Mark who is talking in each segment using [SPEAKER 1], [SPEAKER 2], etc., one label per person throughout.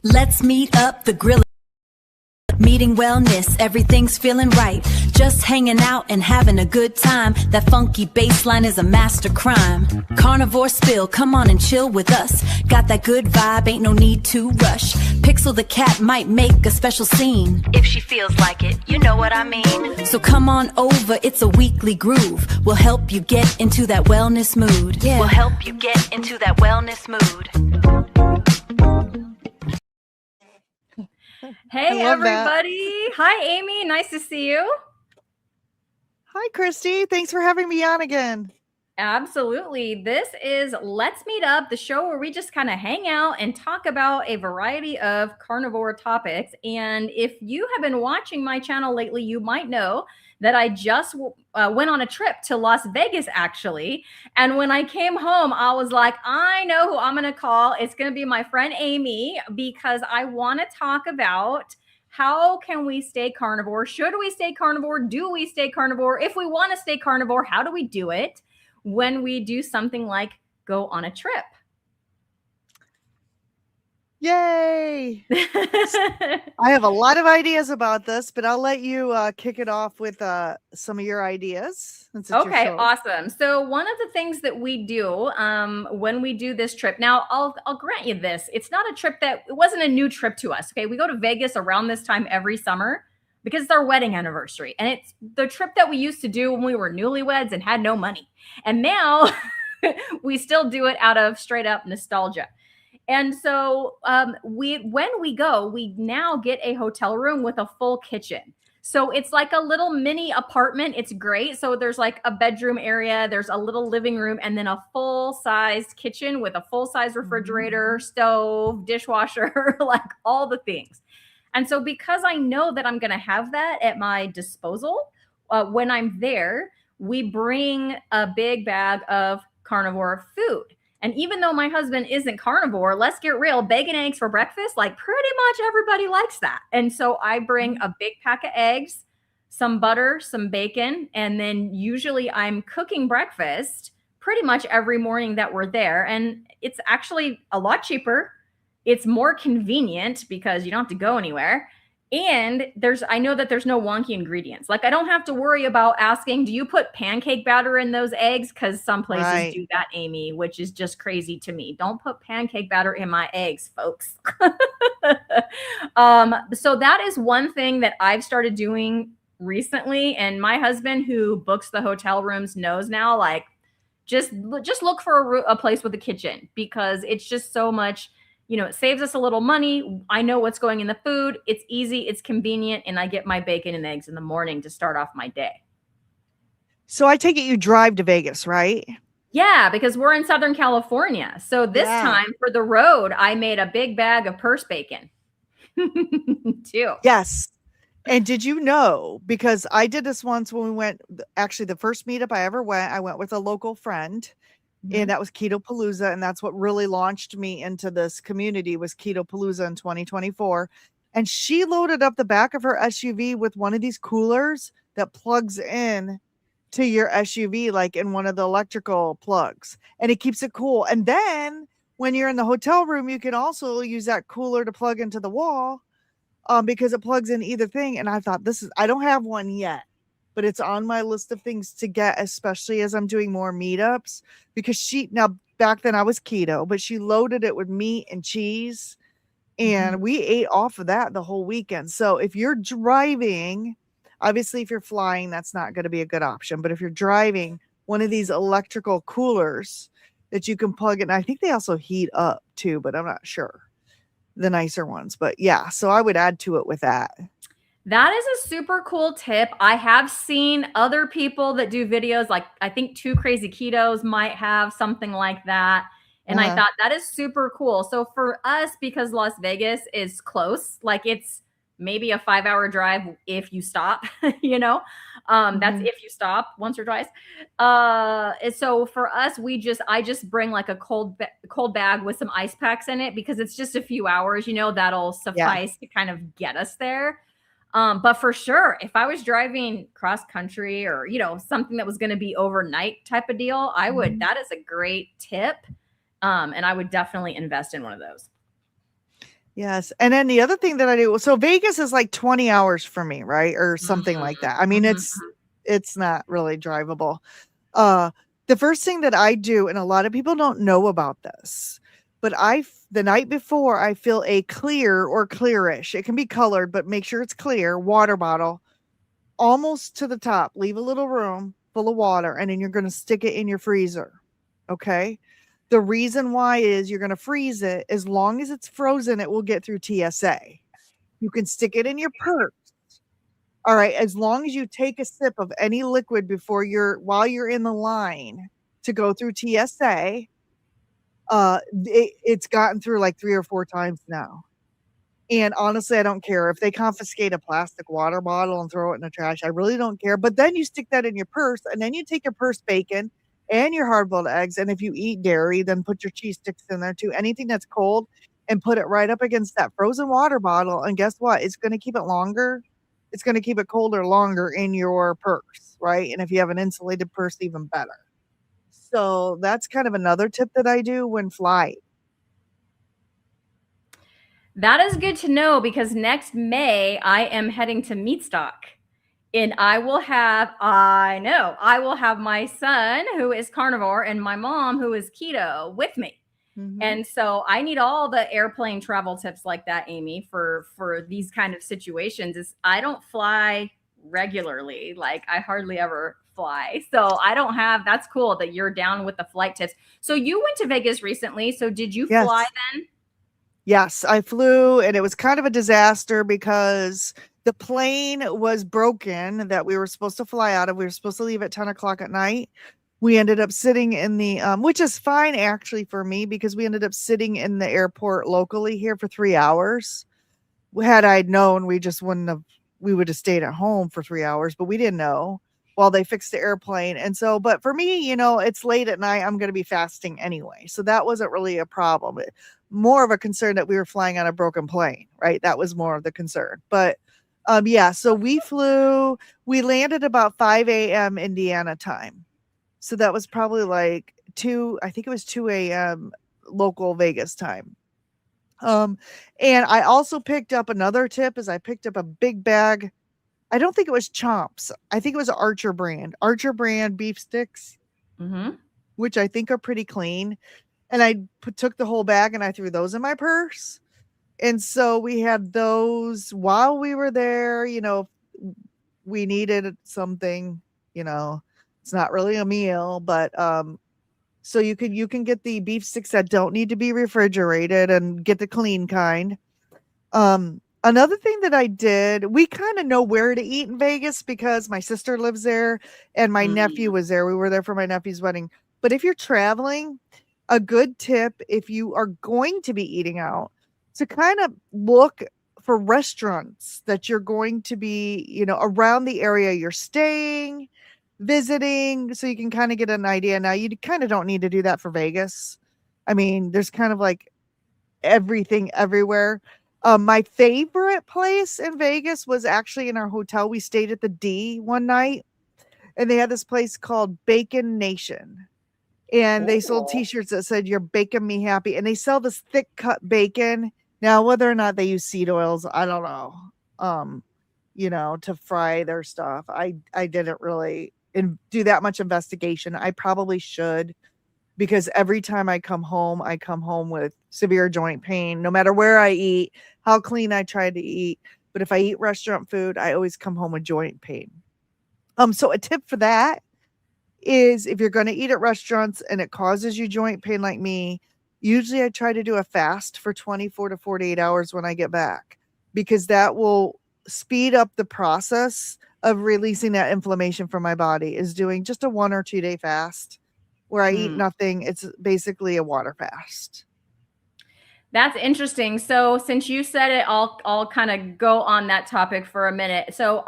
[SPEAKER 1] Let's meet up the grill. Meeting wellness, everything's feeling right. Just hanging out and having a good time. That funky bass line is a master crime. Carnivore spill, come on and chill with us. Got that good vibe, ain't no need to rush. Pixel the cat might make a special scene. If she feels like it, you know what I mean. So come on over, it's a weekly groove. We'll help you get into that wellness mood. Yeah. We'll help you get into that wellness mood.
[SPEAKER 2] Hey, everybody. Hi, Amy. Nice to see you.
[SPEAKER 3] Hi, Cristie. Thanks for having me on again.
[SPEAKER 2] Absolutely. This is Let's Meet Up, the show where we just kind of hang out and talk about a variety of carnivore topics. And if you have been watching my channel lately, you might know that I just went on a trip to Las Vegas, actually. And when I came home, I was like, I know who I'm going to call. It's going to be my friend Amy, because I want to talk about how can we stay carnivore? Should we stay carnivore? Do we stay carnivore? If we want to stay carnivore, how do we do it when we do something like go on a trip?
[SPEAKER 3] Yay! I have a lot of ideas about this, but I'll let you kick it off with some of your ideas.
[SPEAKER 2] Okay, awesome. So one of the things that we do when we do this trip, now I'll grant you this, it's not a trip it wasn't a new trip to us. Okay, we go to Vegas around this time every summer because it's our wedding anniversary, and it's the trip that we used to do when we were newlyweds and had no money, and now we still do it out of straight up nostalgia. And so when we go, we now get a hotel room with a full kitchen. So it's like a little mini apartment. It's great. So there's like a bedroom area, there's a little living room, and then a full-sized kitchen with a full-size refrigerator, stove, dishwasher, like all the things. And so because I know that I'm going to have that at my disposal, when I'm there, we bring a big bag of carnivore food. And even though my husband isn't carnivore, let's get real, bacon, eggs for breakfast, like pretty much everybody likes that. And so I bring a big pack of eggs, some butter, some bacon, and then usually I'm cooking breakfast pretty much every morning that we're there. And it's actually a lot cheaper. It's more convenient because you don't have to go anywhere. And I know that there's no wonky ingredients. Like I don't have to worry about asking, do you put pancake batter in those eggs? Because some places do that, Amy, which is just crazy to me. Don't put pancake batter in my eggs, folks. So that is one thing that I've started doing recently. And my husband, who books the hotel rooms, knows now, like, just look for a place with a kitchen, because it's just so much. You know, it saves us a little money. I know what's going in the food. It's easy, it's convenient, and I get my bacon and eggs in the morning to start off my day.
[SPEAKER 3] So I take it you drive to Vegas, right?
[SPEAKER 2] Yeah, because we're in Southern California. So this time for the road, I made a big bag of purse bacon too.
[SPEAKER 3] Yes. And did you know, because I did this once when we went, actually the first meetup I ever went, I went with a local friend. And that was Keto Palooza. And that's what really launched me into this community, was Keto Palooza in 2024. And she loaded up the back of her SUV with one of these coolers that plugs in to your SUV, like in one of the electrical plugs, and it keeps it cool. And then when you're in the hotel room, you can also use that cooler to plug into the wall because it plugs in either thing. And I thought, I don't have one yet, but it's on my list of things to get, especially as I'm doing more meetups, because now back then I was keto, but she loaded it with meat and cheese, and we ate off of that the whole weekend. So if you're driving, obviously if you're flying, that's not going to be a good option. But if you're driving, one of these electrical coolers that you can plug in, I think they also heat up too, but I'm not sure, the nicer ones. But yeah, so I would add to it with that.
[SPEAKER 2] That is a super cool tip. I have seen other people that do videos, like I think Two Crazy Ketos might have something like that. And I thought that is super cool. So for us, because Las Vegas is close, like it's maybe a 5-hour drive if you stop, you know, that's if you stop once or twice. And so for us, I just bring like a cold bag with some ice packs in it, because it's just a few hours, you know, that'll suffice to kind of get us there. But for sure, if I was driving cross country or, you know, something that was going to be overnight type of deal, that is a great tip. And I would definitely invest in one of those.
[SPEAKER 3] Yes. And then the other thing that I do, so Vegas is like 20 hours for me, right? Or something like that. I mean, it's not really drivable. Uh, the first thing that I do, and a lot of people don't know about this, but the night before I fill a clear or clearish, it can be colored, but make sure it's clear water bottle almost to the top. Leave a little room full of water, and then you're going to stick it in your freezer. Okay. The reason why is you're going to freeze it. As long as it's frozen, it will get through TSA. You can stick it in your purse. All right. As long as you take a sip of any liquid while you're in the line to go through TSA, it's gotten through like 3 or 4 times now. And honestly, I don't care if they confiscate a plastic water bottle and throw it in the trash. I really don't care. But then you stick that in your purse, and then you take your purse bacon and your hard-boiled eggs. And if you eat dairy, then put your cheese sticks in there too. Anything that's cold, and put it right up against that frozen water bottle. And guess what? It's going to keep it longer. It's going to keep it colder longer in your purse, right? And if you have an insulated purse, even better. So that's kind of another tip that I do when flying.
[SPEAKER 2] That is good to know, because next May I am heading to Meatstock, and I will have my son who is carnivore and my mom who is keto with me. Mm-hmm. And so I need all the airplane travel tips like that, Amy, for these kind of situations. Is I don't fly regularly. Like I hardly ever fly. So I don't have, that's cool that you're down with the flight tips. So you went to Vegas recently. So did you fly then?
[SPEAKER 3] Yes, I flew, and it was kind of a disaster because the plane was broken that we were supposed to fly out of. We were supposed to leave at 10 o'clock at night. We ended up sitting in the, which is fine actually for me, because we ended up sitting in the airport locally here for 3 hours. Had I known, we would have stayed at home for 3 hours, but we didn't know while they fixed the airplane. And so, but for me, it's late at night. I'm going to be fasting anyway. So that wasn't really a problem. More of a concern that we were flying on a broken plane, right? That was more of the concern. But so we landed about 5 a.m. Indiana time. So that was probably like 2 a.m. local Vegas time. And I also picked up another tip is I picked up a big bag. I don't think it was Chomps. I think it was Archer brand beef sticks, which I think are pretty clean. And I took the whole bag and I threw those in my purse. And so we had those while we were there. We needed something, it's not really a meal, but so you can get the beef sticks that don't need to be refrigerated and get the clean kind. Another thing that I did, we kind of know where to eat in Vegas because my sister lives there and my nephew was there. We were there for my nephew's wedding. But if you're traveling, a good tip, if you are going to be eating out, to kind of look for restaurants that you're going to be, around the area you're staying, visiting, so you can kind of get an idea. Now, you kind of don't need to do that for Vegas. I mean, there's kind of like everything everywhere. My favorite place in Vegas was actually in our hotel. We stayed at the D one night, and they had this place called Bacon Nation. And they sold t-shirts that said, "You're baking me happy." And they sell this thick cut bacon. Now, whether or not they use seed oils, I don't know. To fry their stuff. I didn't really do that much investigation. I probably should, because every time I come home with severe joint pain, no matter where I eat, how clean I try to eat. But if I eat restaurant food, I always come home with joint pain. So a tip for that is if you're going to eat at restaurants and it causes you joint pain like me, usually I try to do a fast for 24 to 48 hours when I get back, because that will speed up the process of releasing that inflammation from my body, is doing just a 1 or 2 day fast where I eat nothing. It's basically a water fast.
[SPEAKER 2] That's interesting. So since you said it, I'll kind of go on that topic for a minute. So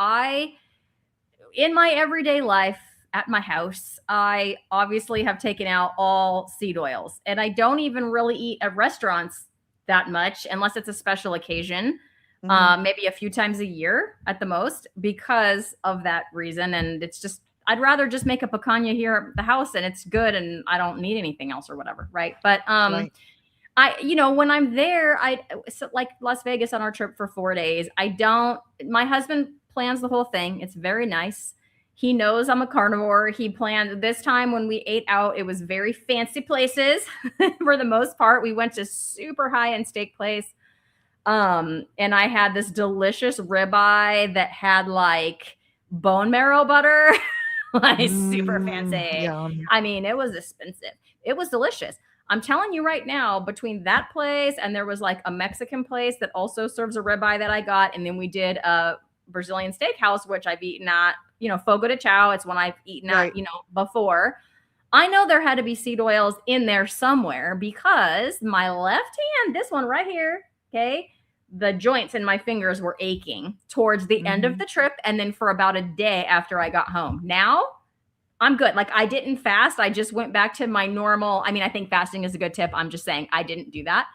[SPEAKER 2] in my everyday life at my house, I obviously have taken out all seed oils, and I don't even really eat at restaurants that much unless it's a special occasion. Maybe a few times a year at the most, because of that reason. And it's just, I'd rather just make a picanha here at the house and it's good and I don't need anything else or whatever. Right. But,
[SPEAKER 3] Right.
[SPEAKER 2] When I'm there, so like Las Vegas on our trip for 4 days, my husband plans the whole thing. It's very nice. He knows I'm a carnivore. He planned this time when we ate out, it was very fancy places for the most part. We went to super high end steak place. And I had this delicious ribeye that had like bone marrow butter, like super fancy.
[SPEAKER 3] Yum.
[SPEAKER 2] I mean, it was expensive. It was delicious. I'm telling you right now, between that place and there was like a Mexican place that also serves a ribeye that I got, and then we did a Brazilian steakhouse, which I've eaten at, Fogo de Chao. It's one I've eaten at, before. I know there had to be seed oils in there somewhere because my left hand, this one right here, okay, the joints in my fingers were aching towards the end of the trip and then for about a day after I got home. Now I'm good. Like I didn't fast. I just went back to my normal. I mean, I think fasting is a good tip. I'm just saying I didn't do that.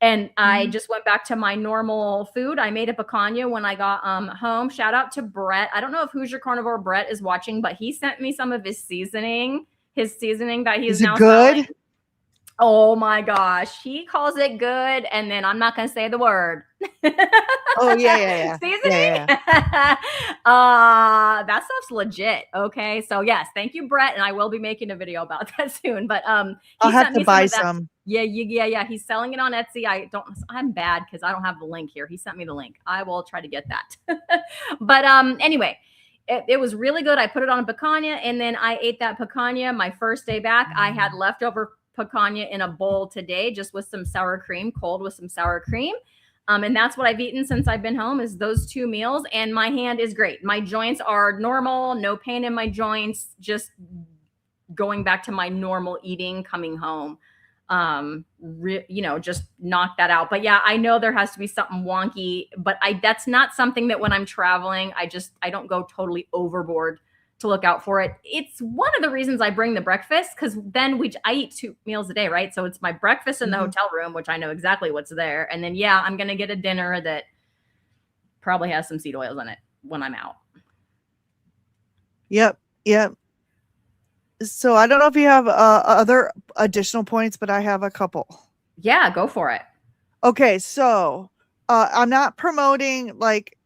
[SPEAKER 2] And I just went back to my normal food. I made a picanha when I got home. Shout out to Brett. I don't know if Who's Your Carnivore Brett is watching, but he sent me some of his seasoning that he's now
[SPEAKER 3] good?
[SPEAKER 2] Selling. Oh my gosh. He calls it good. And then I'm not going to say the word.
[SPEAKER 3] Oh, yeah.
[SPEAKER 2] Seasoning?
[SPEAKER 3] Yeah.
[SPEAKER 2] That stuff's legit. Okay. So yes, thank you, Brett. And I will be making a video about that soon. But
[SPEAKER 3] I'll have to buy some.
[SPEAKER 2] Yeah. He's selling it on Etsy. I'm bad because I don't have the link here. He sent me the link. I will try to get that. But anyway. It was really good. I put it on a picanha and then I ate that picanha my first day back. I had leftover picanha in a bowl today, just with some sour cream, cold with some sour cream. And that's what I've eaten since I've been home is those 2 meals. And my hand is great. My joints are normal, no pain in my joints, just going back to my normal eating, coming home. Just knock that out. But yeah, I know there has to be something wonky, but that's not something that when I'm traveling, I don't go totally overboard to look out for it. It's one of the reasons I bring the breakfast, because then I eat 2 meals a day, right? So it's my breakfast in the hotel room, which I know exactly what's there. And then, yeah, I'm going to get a dinner that probably has some seed oils in it when I'm out.
[SPEAKER 3] Yep. So I don't know if you have other additional points, but I have a couple.
[SPEAKER 2] Yeah, go for it.
[SPEAKER 3] Okay, so I'm not promoting like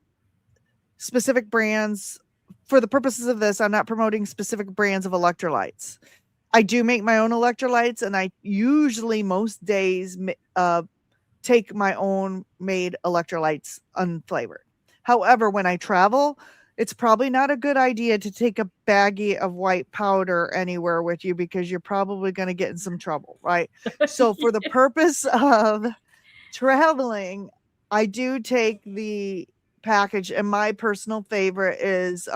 [SPEAKER 3] specific brands. For the purposes of this, I'm not promoting specific brands of electrolytes. I do make my own electrolytes, and I usually most days take my own made electrolytes unflavored. However, when I travel, it's probably not a good idea to take a baggie of white powder anywhere with you because you're probably going to get in some trouble, right? So for the purpose of traveling, I do take the package, and my personal favorite is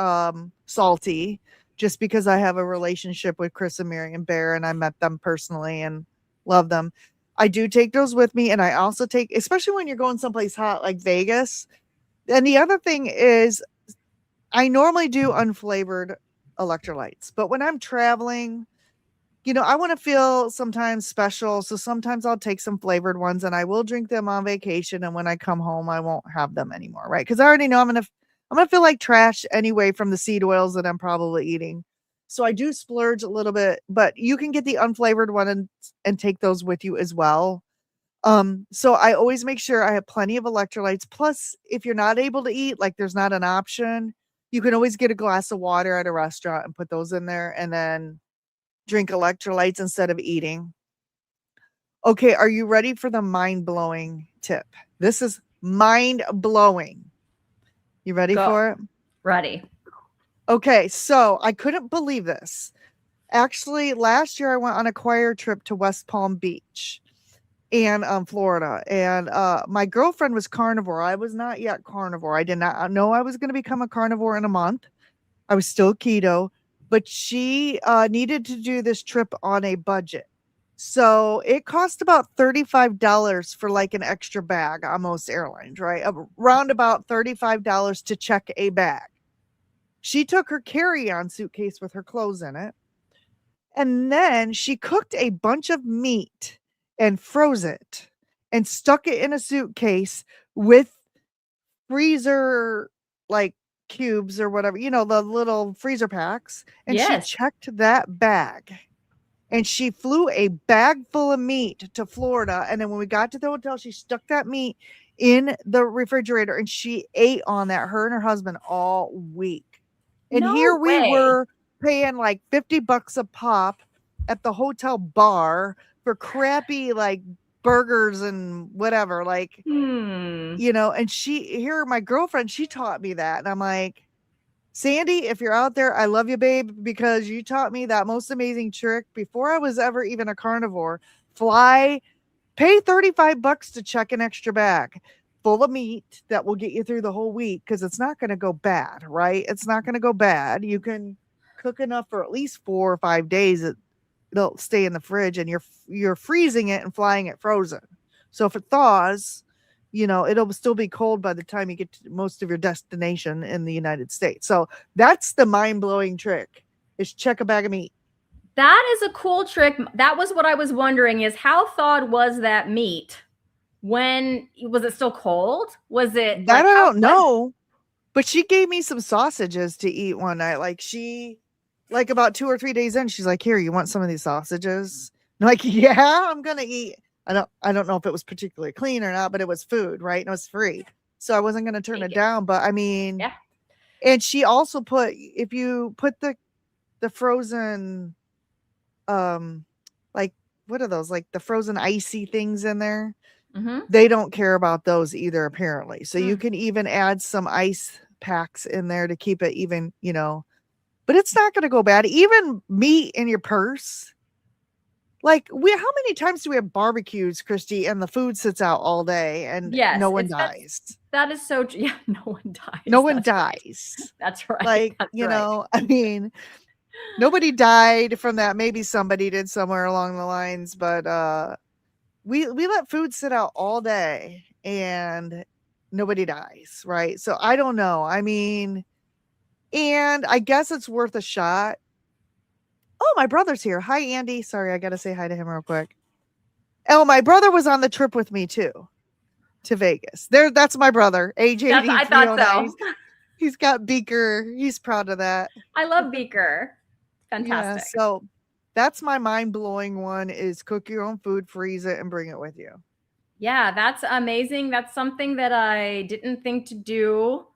[SPEAKER 3] salty, just because I have a relationship with Chris and Marion Bear, and I met them personally and love them. I do take those with me, and I also take, especially when you're going someplace hot like Vegas. And the other thing is, I normally do unflavored electrolytes, but when I'm traveling, I want to feel sometimes special. So sometimes I'll take some flavored ones and I will drink them on vacation. And when I come home, I won't have them anymore. Right. Cause I already know I'm going to feel like trash anyway from the seed oils that I'm probably eating. So I do splurge a little bit, but you can get the unflavored one and take those with you as well. So I always make sure I have plenty of electrolytes. Plus, if you're not able to eat, like there's not an option, you can always get a glass of water at a restaurant and put those in there and then drink electrolytes instead of eating. Okay, are you ready for the mind-blowing tip? This is mind-blowing. You ready for it?
[SPEAKER 2] Ready.
[SPEAKER 3] Okay, so I couldn't believe this. Actually, last year I went on a choir trip to West Palm Beach and Florida, and my girlfriend was carnivore. I was not yet carnivore. I did not know I was going to become a carnivore in a month. I was still keto, but she needed to do this trip on a budget. So it cost about $35 for like an extra bag on most airlines, right? Around about $35 to check a bag. She took her carry-on suitcase with her clothes in it, and then she cooked a bunch of meat and froze it and stuck it in a suitcase with freezer like cubes or whatever, the little freezer packs. And
[SPEAKER 2] Yes.
[SPEAKER 3] she checked that bag And she flew a bag full of meat to Florida. And then when we got to the hotel, she stuck that meat in the refrigerator and she ate on that, her and her husband, all week. And
[SPEAKER 2] No
[SPEAKER 3] here we
[SPEAKER 2] way.
[SPEAKER 3] were paying like $50 a pop at the hotel bar for crappy like burgers and whatever. Like, you know, and my girlfriend, she taught me that. And I'm like, Sandy, if you're out there, I love you, babe, because you taught me that most amazing trick before I was ever even a carnivore. Pay $35 to check an extra bag full of meat that will get you through the whole week because it's not going to go bad, right? It's not going to go bad. You can cook enough for at least 4 or 5 days. It'll stay in the fridge and you're freezing it and flying it frozen. So if it thaws, you know, it'll still be cold by the time you get to most of your destination in the United States. So that's the mind-blowing trick, is check a bag of meat.
[SPEAKER 2] That is a cool trick. That was what I was wondering, is how thawed was that meat? When was it still cold? Was it
[SPEAKER 3] that
[SPEAKER 2] like,
[SPEAKER 3] I don't know, but she gave me some sausages to eat one night. Like about 2 or 3 days in, she's like, "Here, you want some of these sausages?" I'm like, "Yeah, I'm gonna eat." I don't know if it was particularly clean or not, but it was food, right? And it was free, so I wasn't gonna turn it down. But I mean,
[SPEAKER 2] yeah.
[SPEAKER 3] And she also if you put the frozen, like, what are those? Like the frozen icy things in there. They don't care about those either, apparently. So you can even add some ice packs in there to keep it even, you know, but it's not going to go bad. Even meat in your purse. Like, how many times do we have barbecues, Cristie, and the food sits out all day and no one dies?
[SPEAKER 2] That is so true. Yeah, no one dies.
[SPEAKER 3] No one dies.
[SPEAKER 2] Right. That's right.
[SPEAKER 3] Like,
[SPEAKER 2] That's
[SPEAKER 3] you
[SPEAKER 2] right.
[SPEAKER 3] know, I mean, nobody died from that. Maybe somebody did somewhere along the lines, but we let food sit out all day and nobody dies, right? So I don't know. I mean, and I guess it's worth a shot. Oh, my brother's here. Hi, Andy. Sorry, I got to say hi to him real quick. Oh, my brother was on the trip with me too, to Vegas. That's my brother, AJ.
[SPEAKER 2] I thought so.
[SPEAKER 3] He's got Beaker. He's proud of that.
[SPEAKER 2] I love Beaker. Fantastic.
[SPEAKER 3] Yeah, so that's my mind-blowing one, is cook your own food, freeze it, and bring it with you.
[SPEAKER 2] Yeah, that's amazing. That's something that I didn't think to do.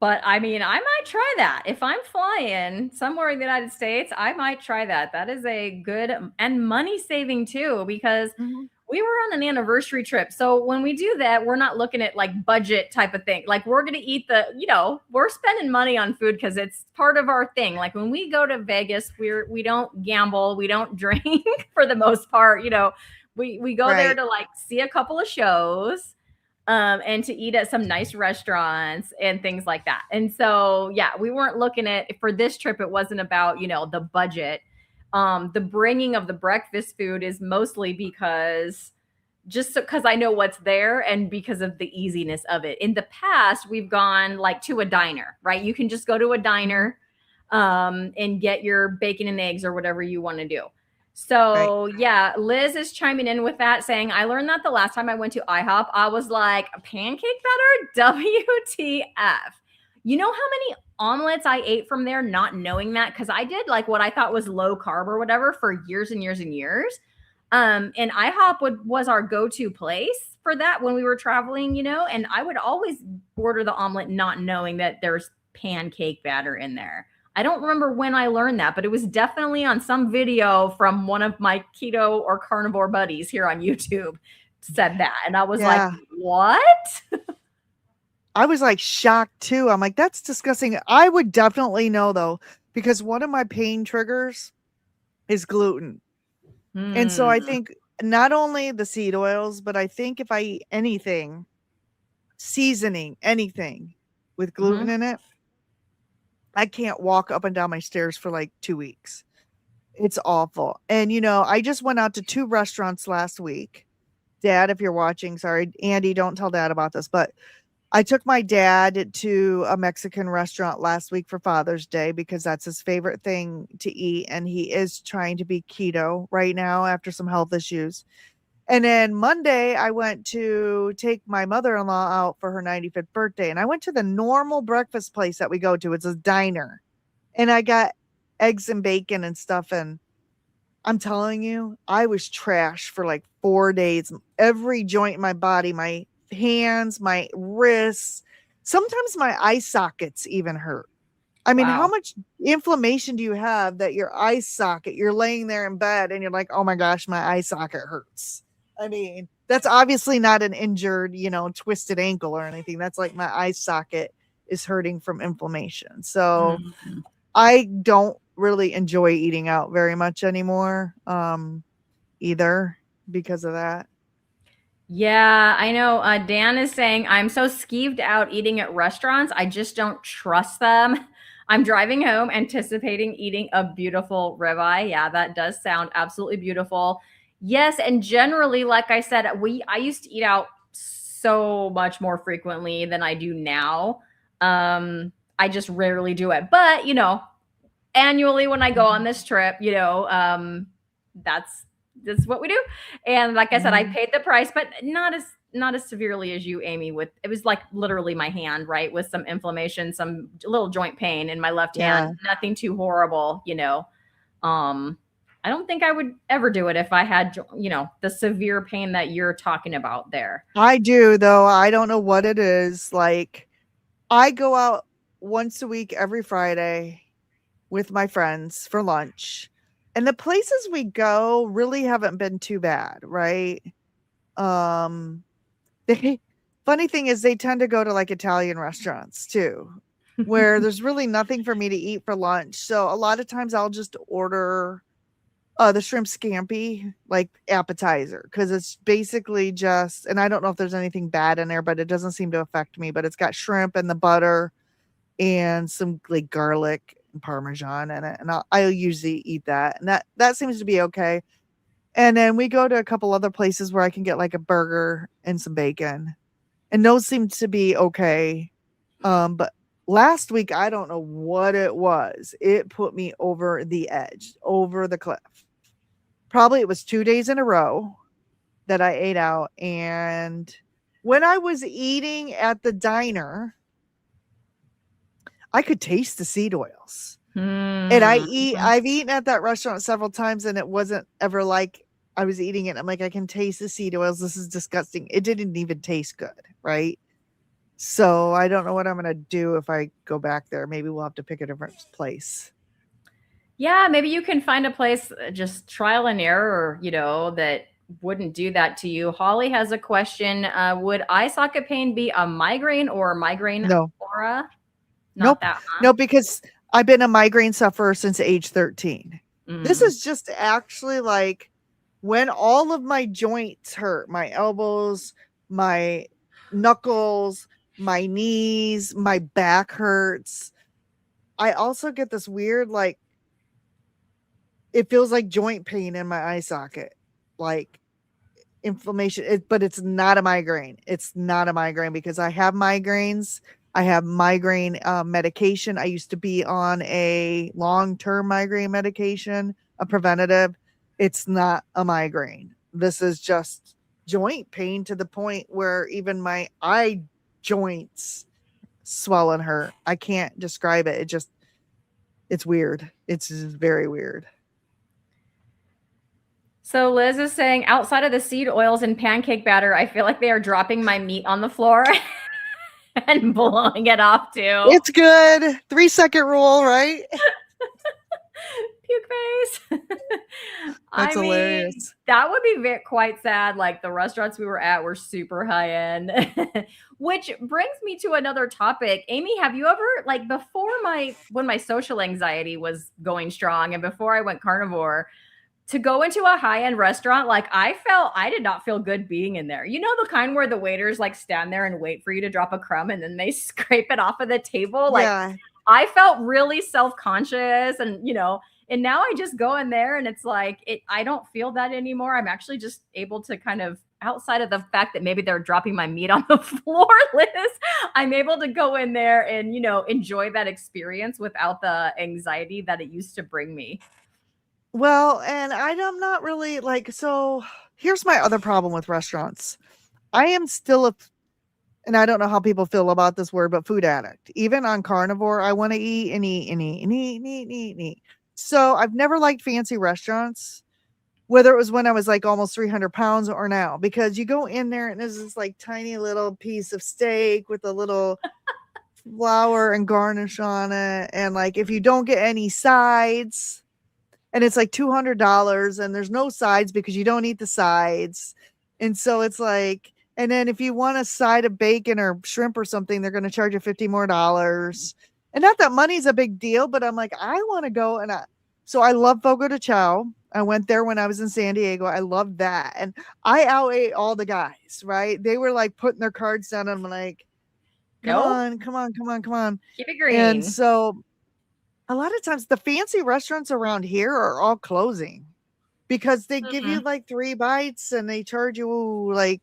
[SPEAKER 2] But I mean, I might try that. If I'm flying somewhere in the United States, I might try that. That is a good and money saving too, because we were on an anniversary trip. So when we do that, we're not looking at like budget type of thing. Like, we're going to eat we're spending money on food because it's part of our thing. Like, when we go to Vegas, we don't gamble, we don't drink for the most part. You know, we go there to like see a couple of shows. And to eat at some nice restaurants and things like that. And so, yeah, we weren't looking at, for this trip, it wasn't about, the budget. The bringing of the breakfast food is mostly because I know what's there and because of the easiness of it. In the past, we've gone like to a diner, right? You can just go to a diner and get your bacon and eggs or whatever you want to do. So yeah, Liz is chiming in with that, saying, I learned that the last time I went to IHOP, I was like, pancake batter? WTF. You know how many omelets I ate from there not knowing that? Because I did like what I thought was low carb or whatever for years and years and years. And IHOP was our go-to place for that when we were traveling, and I would always order the omelet not knowing that there's pancake batter in there. I don't remember when I learned that, but it was definitely on some video from one of my keto or carnivore buddies here on YouTube said that. And I was like, what?
[SPEAKER 3] I was like shocked too. I'm like, that's disgusting. I would definitely know though, because one of my pain triggers is gluten. And so I think not only the seed oils, but I think if I eat anything, seasoning, anything with gluten in it, I can't walk up and down my stairs for like 2 weeks. It's awful. And, I just went out to 2 restaurants last week. Dad, if you're watching, sorry, Andy, don't tell Dad about this, but I took my dad to a Mexican restaurant last week for Father's Day because that's his favorite thing to eat. And he is trying to be keto right now after some health issues. And then Monday, I went to take my mother-in-law out for her 95th birthday. And I went to the normal breakfast place that we go to. It's a diner. And I got eggs and bacon and stuff. And I'm telling you, I was trash for like 4 days. Every joint in my body, my hands, my wrists, sometimes my eye sockets even hurt. I mean, how
[SPEAKER 2] Wow.
[SPEAKER 3] much inflammation do you have that your eye socket, you're laying there in bed and you're like, oh my gosh, my eye socket hurts. I mean, that's obviously not an injured, twisted ankle or anything. That's like my eye socket is hurting from inflammation. So
[SPEAKER 2] Mhm.
[SPEAKER 3] I don't really enjoy eating out very much anymore, either because of that.
[SPEAKER 2] Yeah, I know. Dan is saying, I'm so skeeved out eating at restaurants. I just don't trust them. I'm driving home anticipating eating a beautiful ribeye. Yeah, that does sound absolutely beautiful. Yes, and generally, like I said, I used to eat out so much more frequently than I do now. I just rarely do it. But, annually when I go on this trip, that's what we do. And like I said, I
[SPEAKER 3] Mhm.
[SPEAKER 2] paid the price, but not as severely as you, Amy. With it was like literally my hand, right, with some inflammation, some little joint pain in my left
[SPEAKER 3] Yeah.
[SPEAKER 2] hand. Nothing too horrible. Um, I don't think I would ever do it if I had, the severe pain that you're talking about there.
[SPEAKER 3] I do, though. I don't know what it is. Like, I go out once a week every Friday with my friends for lunch. And the places we go really haven't been too bad, right? Um they funny thing is they tend to go to like Italian restaurants too, where there's really nothing for me to eat for lunch. So a lot of times I'll just order the shrimp scampi like appetizer because it's basically just, and I don't know if there's anything bad in there, but it doesn't seem to affect me. But it's got shrimp and the butter and some like garlic and parmesan in it, and I'll usually eat that, and that seems to be okay. And then we go to a couple other places where I can get like a burger and some bacon, and those seem to be okay. But last week I don't know what it was. It put me over the edge, over the cliff. Probably it was 2 days in a row that I ate out, and when I was eating at the diner, I could taste the seed oils. And
[SPEAKER 2] Hmm.
[SPEAKER 3] I've eaten at that restaurant several times and it wasn't ever like I was eating it. I'm like, I can taste the seed oils. This is disgusting. It didn't even taste good, right? So I don't know what I'm gonna do if I go back there. Maybe we'll have to pick a different place.
[SPEAKER 2] Yeah, maybe you can find a place, just trial and error, that wouldn't do that to you. Holly has a question. Would eye socket pain be a migraine or migraine
[SPEAKER 3] No,
[SPEAKER 2] aura? Not
[SPEAKER 3] nope,
[SPEAKER 2] that, huh?
[SPEAKER 3] no, because I've been a migraine sufferer since age 13. This
[SPEAKER 2] Mm.
[SPEAKER 3] is just actually like when all of my joints hurt, my elbows, my knuckles, my knees, my back hurts. I also get this weird, like, it feels like joint pain in my eye socket, like inflammation, but it's not a migraine. It's not a migraine because I have migraines. I have migraine medication. I used to be on a long-term migraine medication, a preventative. It's not a migraine. This is just joint pain to the point where even my eye joints swell and hurt. I can't describe it. It's weird. It's just very weird.
[SPEAKER 2] So Liz is saying, outside of the seed oils and pancake batter, I feel like they are dropping my meat on the floor and blowing it off too.
[SPEAKER 3] It's good. 3-second rule, right?
[SPEAKER 2] Puke face.
[SPEAKER 3] That's
[SPEAKER 2] I mean,
[SPEAKER 3] hilarious.
[SPEAKER 2] that would be quite sad. Like the restaurants we were at were super high end. Which brings me to another topic. Amy, have you ever, like, when my social anxiety was going strong and before I went carnivore, to go into a high-end restaurant, like I did not feel good being in there. You know, the kind where the waiters like stand there and wait for you to drop a crumb and then they scrape it off of the table. Like
[SPEAKER 3] Yeah.
[SPEAKER 2] I felt really self-conscious and now I just go in there and it's like I don't feel that anymore. I'm actually just able to kind of, outside of the fact that maybe they're dropping my meat on the floor, Liz, I'm able to go in there and enjoy that experience without the anxiety that it used to bring me.
[SPEAKER 3] Well, and I'm not really like, so here's my other problem with restaurants. I am still and I don't know how people feel about this word, but food addict. Even on carnivore, I want to eat and eat and eat and eat and eat and eat and eat. So I've never liked fancy restaurants, whether it was when I was like almost 300 pounds or now, because you go in there and there's this like tiny little piece of steak with a little flour and garnish on it. And like, if you don't get any sides, and it's like $200 and there's no sides because you don't eat the sides. And so it's like, and then if you want a side of bacon or shrimp or something, they're going to charge you $50 more. And not that money's a big deal, but I'm like, I want to go. So I love Fogo de Chao. I went there when I was in San Diego. I loved that. And I outate all the guys, right? They were like putting their cards down. And I'm like, come on.
[SPEAKER 2] Keep it green.
[SPEAKER 3] And so a lot of times the fancy restaurants around here are all closing because they give you like 3 bites and they charge you like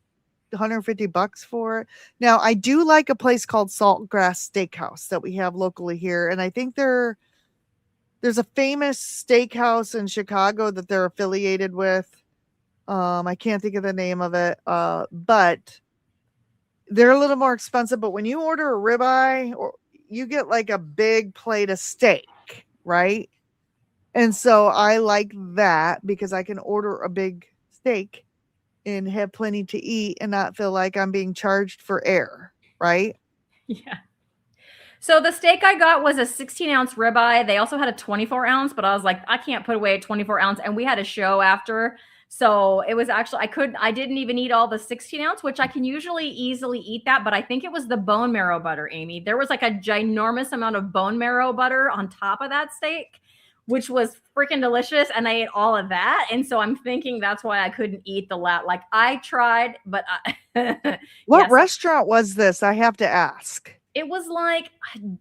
[SPEAKER 3] $150 for it. Now, I do like a place called Saltgrass Steakhouse that we have locally here. And I think there's a famous steakhouse in Chicago that they're affiliated with. I can't think of the name of it, but they're a little more expensive. But when you order a ribeye, or you get like a big plate of steak, right? And so I like that because I can order a big steak and have plenty to eat and not feel like I'm being charged for air, right?
[SPEAKER 2] Yeah. So the steak I got was a 16-ounce ribeye. They also had a 24-ounce, but I was like, I can't put away a 24-ounce. And we had a show after. So it was actually, I didn't even eat all the 16-ounce, which I can usually easily eat that. But I think it was the bone marrow butter, Amy. There was like a ginormous amount of bone marrow butter on top of that steak, which was freaking delicious. And I ate all of that. And so I'm thinking that's why I couldn't eat the like I tried, but
[SPEAKER 3] what restaurant was this? I have to ask.
[SPEAKER 2] It was like,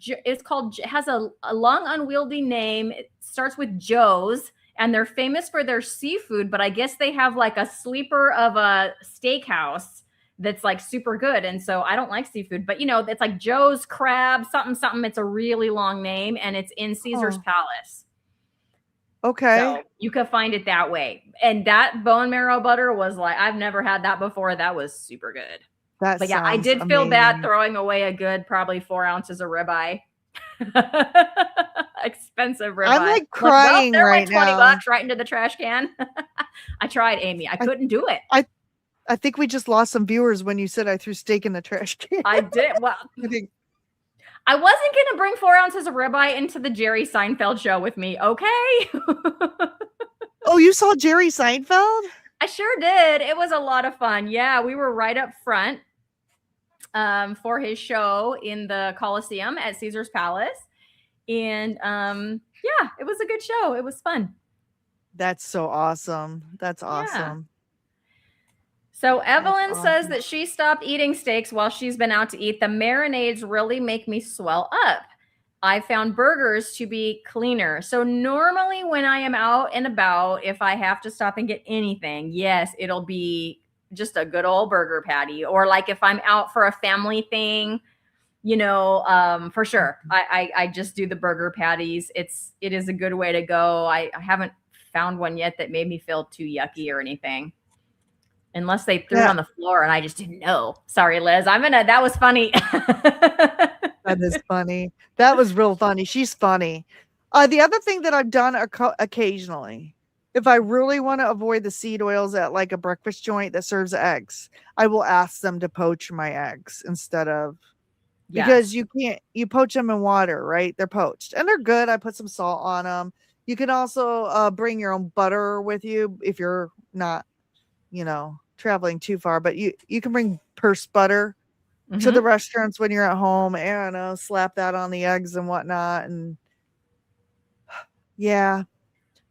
[SPEAKER 2] it has a long unwieldy name. It starts with Joe's, and they're famous for their seafood, but I guess they have like a sleeper of a steakhouse that's like super good. And so I don't like seafood, but it's like Joe's Crab, something. It's a really long name, and it's in Caesar's Palace.
[SPEAKER 3] Okay.
[SPEAKER 2] So you could find it that way. And that bone marrow butter was like, I've never had that before. That was super good. But yeah, I did feel bad throwing away a good probably 4 ounces of ribeye. Expensive ribeye.
[SPEAKER 3] I'm like crying right now.
[SPEAKER 2] $20 right into the trash can. I tried, Amy. I couldn't do it.
[SPEAKER 3] I think we just lost some viewers when you said I threw steak in the trash can.
[SPEAKER 2] I did. Well, I wasn't going to bring 4 ounces of ribeye into the Jerry Seinfeld show with me. Okay.
[SPEAKER 3] Oh, you saw Jerry Seinfeld?
[SPEAKER 2] I sure did. It was a lot of fun. Yeah, we were right up front for his show in the Coliseum at Caesar's Palace. And yeah, it was a good show. It was fun.
[SPEAKER 3] That's so awesome. That's awesome.
[SPEAKER 2] Yeah. So Evelyn says that she stopped eating steaks while she's been out to eat. The marinades really make me swell up. I found burgers to be cleaner. So normally when I am out and about, if I have to stop and get anything, yes, it'll be just a good old burger patty. Or like if I'm out for a family thing, for sure. I just do the burger patties. It is a good way to go. I haven't found one yet that made me feel too yucky or anything. Unless they threw it on the floor and I just didn't know. Sorry, Liz. That was funny.
[SPEAKER 3] That is funny. That was real funny. She's funny. The other thing that I've done occasionally, if I really want to avoid the seed oils at like a breakfast joint that serves eggs, I will ask them to poach my eggs instead of, because you poach them in water, right? They're poached and they're good. I put some salt on them. You can also bring your own butter with you if you're not, traveling too far, but you can bring purse butter to the restaurants when you're at home and slap that on the eggs and whatnot. And yeah, so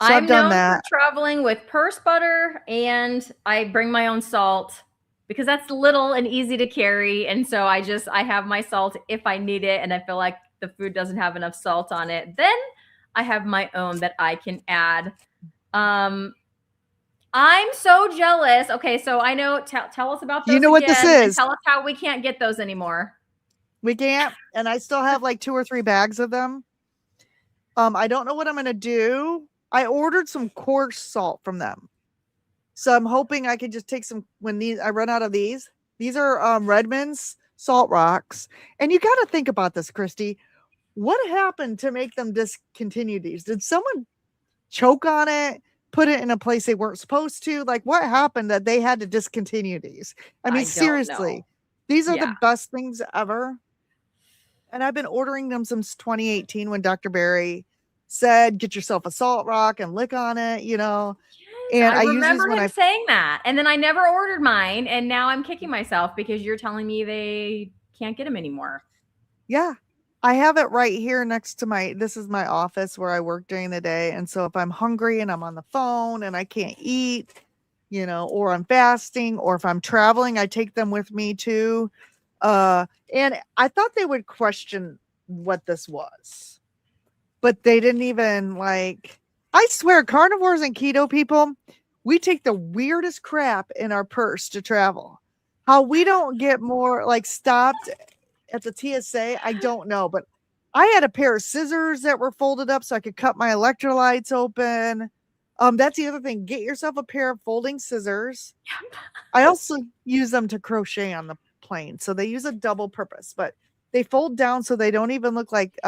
[SPEAKER 2] I'm
[SPEAKER 3] I've done
[SPEAKER 2] known
[SPEAKER 3] that.
[SPEAKER 2] for traveling with purse butter, and I bring my own salt because that's little and easy to carry. And so I have my salt if I need it, and I feel like the food doesn't have enough salt on it, then I have my own that I can add. I'm so jealous. Okay, so I know. Tell us about those.
[SPEAKER 3] You know what this is?
[SPEAKER 2] Tell us how we can't get those anymore.
[SPEAKER 3] We can't, and I still have like 2 or 3 bags of them. I don't know what I'm gonna do. I ordered some coarse salt from them, so I'm hoping I can just take some when I run out of these. These are Redmond's Salt Rocks, and you got to think about this, Cristie. What happened to make them discontinue these? Did someone choke on it, put it in a place they weren't supposed to. Like, what happened that they had to discontinue these? I mean,
[SPEAKER 2] I don't
[SPEAKER 3] seriously,
[SPEAKER 2] know.
[SPEAKER 3] these are
[SPEAKER 2] Yeah.
[SPEAKER 3] the best things ever. And I've been ordering them since 2018 when Dr. Barry said, get yourself a salt rock and lick on it, you know.
[SPEAKER 2] Yes,
[SPEAKER 3] And
[SPEAKER 2] I
[SPEAKER 3] I use these
[SPEAKER 2] remember
[SPEAKER 3] when
[SPEAKER 2] him
[SPEAKER 3] I,
[SPEAKER 2] saying that. And then I never ordered mine. And now I'm kicking myself because you're telling me they can't get them anymore.
[SPEAKER 3] yeah, I have it right here next to this is my office where I work during the day. And so if I'm hungry and I'm on the phone and I can't eat, you know, or I'm fasting, or if I'm traveling, I take them with me too. And I thought they would question what this was, but they didn't even like, I swear, carnivores and keto people, we take the weirdest crap in our purse to travel. How we don't get more like stopped at the TSA, I don't know, but I had a pair of scissors that were folded up so I could cut my electrolytes open. That's the other thing. Get yourself a pair of folding scissors. I also use them to crochet on the plane. So they use a double purpose, but they fold down so they don't even look like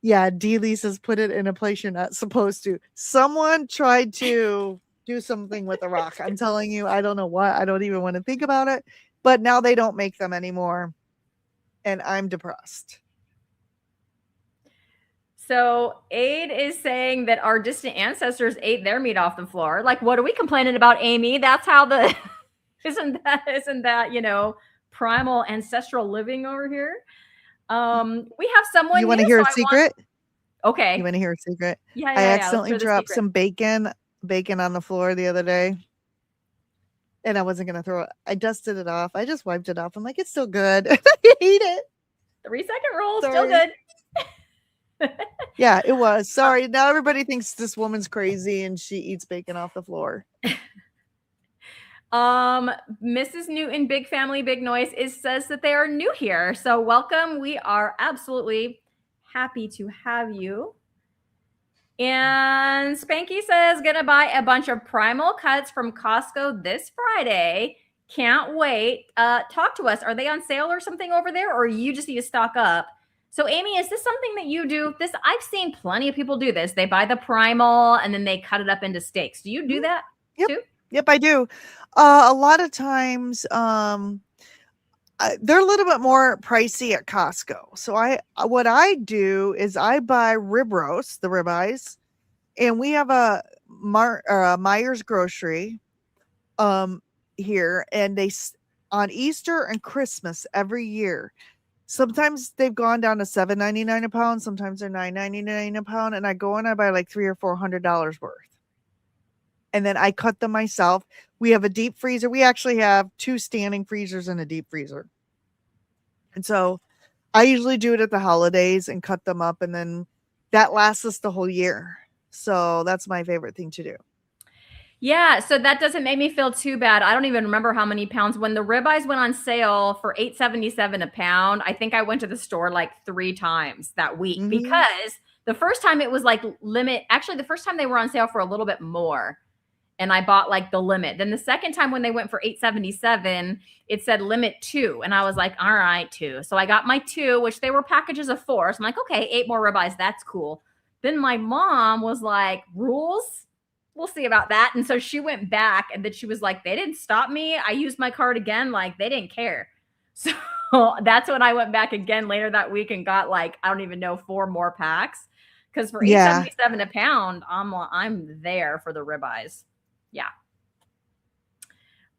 [SPEAKER 3] yeah, D-Lisa's put it in a place you're not supposed to. Someone tried to do something with a rock. I'm telling you, I don't know what. I don't even want to think about it. But now they don't make them anymore. And I'm depressed.
[SPEAKER 2] So Aid is saying that our distant ancestors ate their meat off the floor. Like, what are we complaining about, Amy? That's how the isn't that, you know, primal ancestral living over here? We have someone
[SPEAKER 3] You want
[SPEAKER 2] new,
[SPEAKER 3] to hear
[SPEAKER 2] so
[SPEAKER 3] a secret?
[SPEAKER 2] Okay.
[SPEAKER 3] You want to hear a secret?
[SPEAKER 2] Yeah,
[SPEAKER 3] I
[SPEAKER 2] Let's
[SPEAKER 3] accidentally
[SPEAKER 2] hear the
[SPEAKER 3] dropped
[SPEAKER 2] secret.
[SPEAKER 3] some bacon on the floor the other day. And I wasn't going to throw it. I dusted it off. I just wiped it off. I'm like, it's still good. I hate it.
[SPEAKER 2] 3-second rule,
[SPEAKER 3] Sorry.
[SPEAKER 2] still good.
[SPEAKER 3] Yeah, it was. Sorry. Now everybody thinks this woman's crazy and she eats bacon off the floor.
[SPEAKER 2] Mrs. Newton, big family, big noise, says that they are new here. So welcome. We are absolutely happy to have you. And Spanky says, gonna buy a bunch of primal cuts from Costco this Friday. Can't wait. Talk to us. Are they on sale or something over there, or you just need to stock up? So Amy, is this something that you do? This, I've seen plenty of people do this. They buy the primal and then they cut it up into steaks. Do you do that too?
[SPEAKER 3] Yep, I do. A lot of times, they're a little bit more pricey at Costco. So what I do is I buy rib roast, the ribeyes, and we have a Myers grocery here, and they on Easter and Christmas every year. Sometimes they've gone down to $7.99 a pound. Sometimes they're $9.99 a pound, and I go and I buy like $300 or $400 worth. And then I cut them myself. We have a deep freezer. We actually have 2 standing freezers and a deep freezer. And so I usually do it at the holidays and cut them up, and then that lasts us the whole year. So that's my favorite thing to do.
[SPEAKER 2] Yeah, so that doesn't make me feel too bad. I don't even remember how many pounds. When the ribeyes went on sale for $8.77 a pound, I think I went to the store like 3 times that week because the first time it was like limit. Actually, the first time they were on sale for a little bit more, and I bought like the limit. Then the second time when they went for $8.77, it said limit 2, and I was like, all right, 2. So I got my 2, which they were packages of 4. So I'm like, okay, 8 more ribeyes, that's cool. Then my mom was like, rules? We'll see about that. And so she went back, and then she was like, they didn't stop me. I used my card again. Like, they didn't care. So that's when I went back again later that week and got like, I don't even know, 4 more packs. Because for $8.77 a pound, I'm there for the ribeyes. Yeah.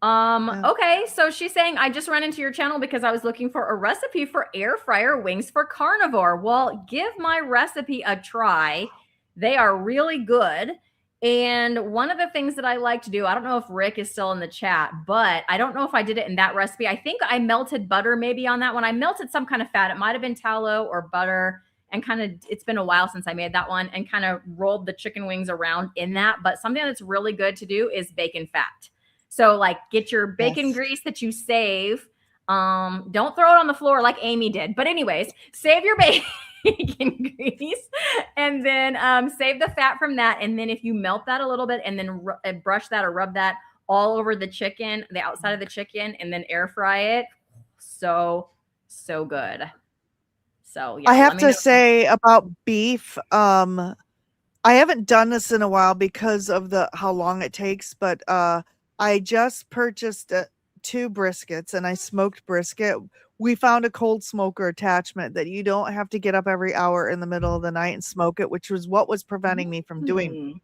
[SPEAKER 2] Okay. So she's saying, I just ran into your channel because I was looking for a recipe for air fryer wings for carnivore. Well, give my recipe a try. They are really good. And one of the things that I like to do, I don't know if Rick is still in the chat, but I don't know if I did it in that recipe. I think I melted butter maybe on that one. I melted some kind of fat. It might have been tallow or butter, and kind of, it's been a while since I made that one, and kind of rolled the chicken wings around in that. But something that's really good to do is bacon fat. So like get your bacon grease that you save. Don't throw it on the floor like Amy did. But anyways, save your bacon grease, and then save the fat from that. And then if you melt that a little bit and then brush that or rub that all over the chicken, the outside of the chicken, and then air fry it. So good. So yeah,
[SPEAKER 3] I have to say about beef, I haven't done this in a while because of how long it takes, but I just purchased 2 briskets and I smoked brisket. We found a cold smoker attachment that you don't have to get up every hour in the middle of the night and smoke it, which was what was preventing me from doing.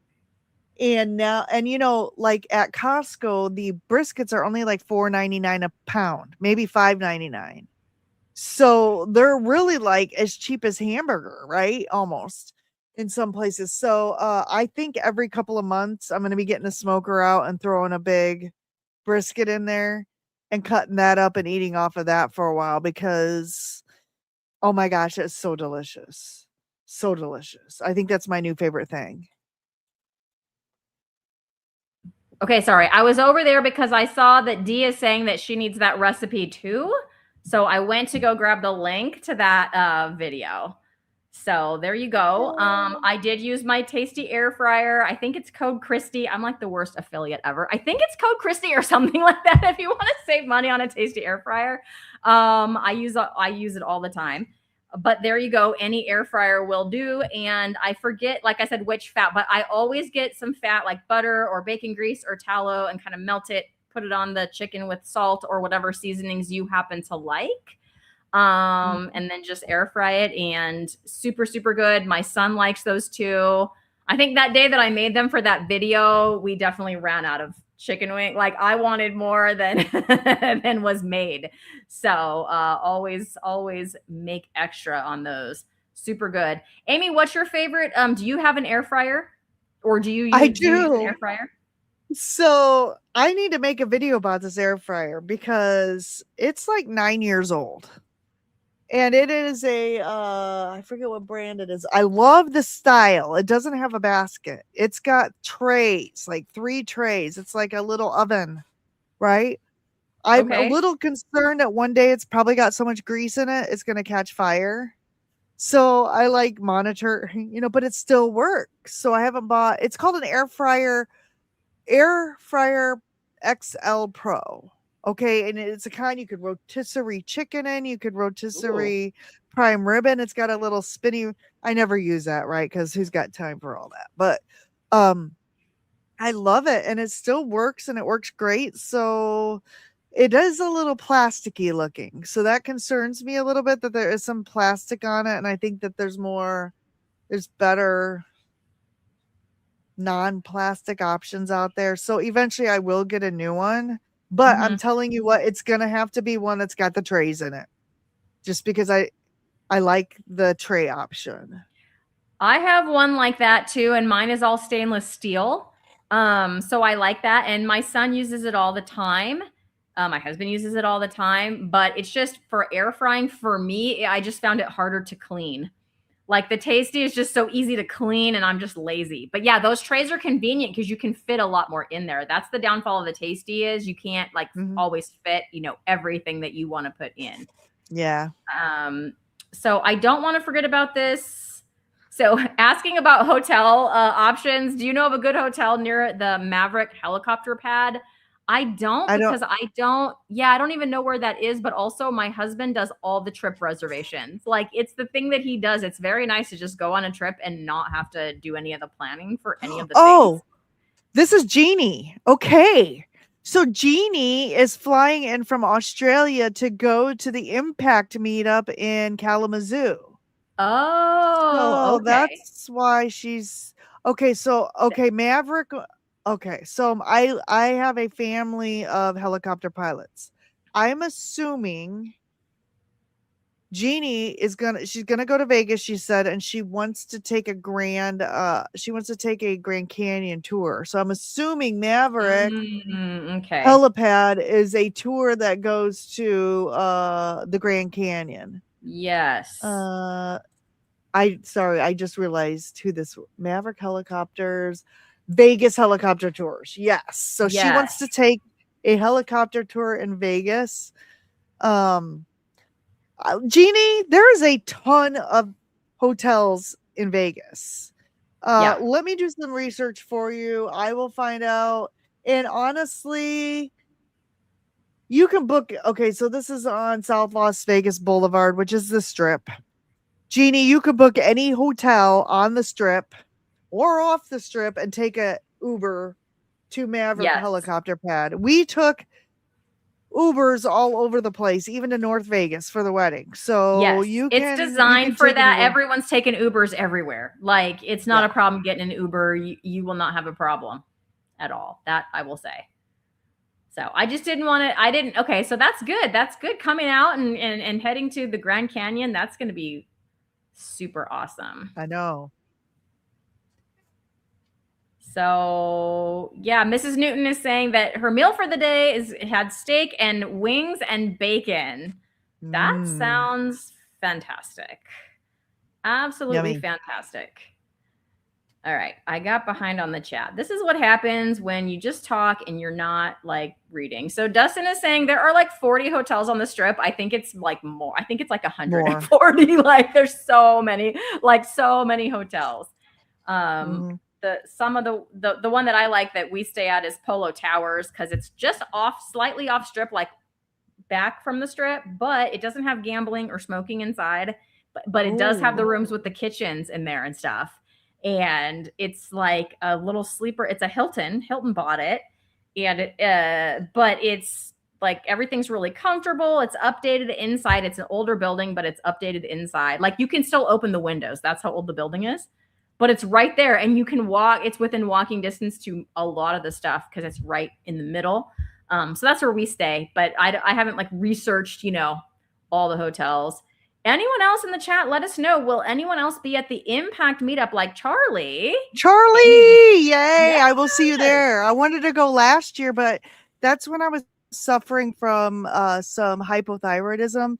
[SPEAKER 3] And now, and like at Costco, the briskets are only like $4.99 a pound, maybe $5.99. So they're really like as cheap as hamburger, right? Almost in some places. So I think every couple of months I'm going to be getting a smoker out and throwing a big brisket in there and cutting that up and eating off of that for a while because, oh my gosh, it's so delicious. So delicious. I think that's my new favorite thing.
[SPEAKER 2] Okay, sorry. I was over there because I saw that Dee is saying that she needs that recipe too. So I went to go grab the link to that video. So there you go. I did use my tasty air fryer. I think it's code Cristie. I'm like the worst affiliate ever. I think it's code Cristie or something like that. If you want to save money on a tasty air fryer, I use it all the time. But there you go. Any air fryer will do. And I forget, like I said, which fat, but I always get some fat like butter or bacon grease or tallow and kind of melt it, put it on the chicken with salt or whatever seasonings you happen to like. And then just air fry it, and super, super good. My son likes those too. I think that day that I made them for that video, we definitely ran out of chicken wing. Like I wanted more than than was made. So always make extra on those. Super good. Amy, what's your favorite? Do you have an air fryer, or do you use,
[SPEAKER 3] I
[SPEAKER 2] do you use
[SPEAKER 3] do.
[SPEAKER 2] an air fryer?
[SPEAKER 3] So I need to make a video about this air fryer because it's like 9 years old. And it is I forget what brand it is. I love the style. It doesn't have a basket. It's got trays, like 3 trays. It's like a little oven, right? I'm a little concerned that one day it's probably got so much grease in it, it's going to catch fire. So I like monitor, but it still works. So I haven't bought, it's called an air fryer XL Pro. Okay, and it's a kind you could rotisserie chicken in, you could rotisserie prime rib in. It's got a little spinny. I never use that, right? Because who's got time for all that? But I love it, and it still works, and it works great. So it is a little plasticky looking, so that concerns me a little bit that there is some plastic on it, and I think that there's better non-plastic options out there. So eventually I will get a new one, but I'm telling you what, it's gonna have to be one that's got the trays in it, just because I like the tray option.
[SPEAKER 2] I have one like that too, and mine is all stainless steel. So I like that, and my son uses it all the time. My husband uses it all the time, but it's just for air frying. For me, I just found it harder to clean. Like the Tasty is just so easy to clean, and I'm just lazy. But yeah, those trays are convenient because you can fit a lot more in there. That's the downfall of the Tasty is you can't like always fit, everything that you want to put in.
[SPEAKER 3] Yeah.
[SPEAKER 2] So I don't want to forget about this. So asking about hotel options. Do you know of a good hotel near the Maverick helicopter pad? I don't even know where that is, but also my husband does all the trip reservations. Like it's the thing that he does. It's very nice to just go on a trip and not have to do any of the planning for any of the things.
[SPEAKER 3] This is Jeannie. Okay. So Jeannie is flying in from Australia to go to the Impact meetup in Kalamazoo.
[SPEAKER 2] Oh, okay.
[SPEAKER 3] That's why she's okay. So, Maverick. Okay, so I have a family of helicopter pilots. I'm assuming Jeannie she's gonna go to Vegas, she said, and she wants to take a Grand Canyon tour. So I'm assuming Maverick helipad is a tour that goes to the Grand Canyon.
[SPEAKER 2] Yes.
[SPEAKER 3] I just realized who this Maverick Helicopters. Vegas helicopter tours. Yes. So she wants to take a helicopter tour in Vegas. Jeannie, there is a ton of hotels in Vegas. Let me do some research for you. I will find out. And honestly, you can book. Okay, so this is on South Las Vegas Boulevard, which is the Strip. Jeannie, you could book any hotel on the Strip or off the strip and take a Uber to Maverick
[SPEAKER 2] Yes.
[SPEAKER 3] helicopter pad. We took Ubers all over the place, even to North Vegas for the wedding. So
[SPEAKER 2] yes, it's designed for that. Everyone's taking Ubers everywhere. Like, it's not a problem getting an Uber. You will not have a problem at all. That I will say. So I just didn't want to, I didn't, okay, so that's good. That's good coming out and heading to the Grand Canyon. That's going to be super awesome.
[SPEAKER 3] I know.
[SPEAKER 2] So yeah, Mrs. Newton is saying that her meal for the day had steak and wings and bacon. That sounds fantastic. Absolutely
[SPEAKER 3] Yummy.
[SPEAKER 2] Fantastic. All right, I got behind on the chat. This is what happens when you just talk and you're not like reading. So Dustin is saying there are like 40 hotels on the strip. I think it's like more. I think it's like 140. More. Like there's so many hotels. Some of the one that I like that we stay at is Polo Towers because it's just slightly off strip, like back from the strip, but it doesn't have gambling or smoking inside. But it does have the rooms with the kitchens in there and stuff. And it's like a little sleeper. It's a Hilton bought it. And but it's like everything's really comfortable. It's updated inside. It's an older building, but it's updated inside. Like you can still open the windows. That's how old the building is. But it's right there and you can walk. It's within walking distance to a lot of the stuff because it's right in the middle. So that's where we stay. But I haven't like researched, all the hotels. Anyone else in the chat, let us know. Will anyone else be at the Impact meetup like Charlie?
[SPEAKER 3] Charlie, yay. I will see you there. I wanted to go last year, but that's when I was suffering from some hypothyroidism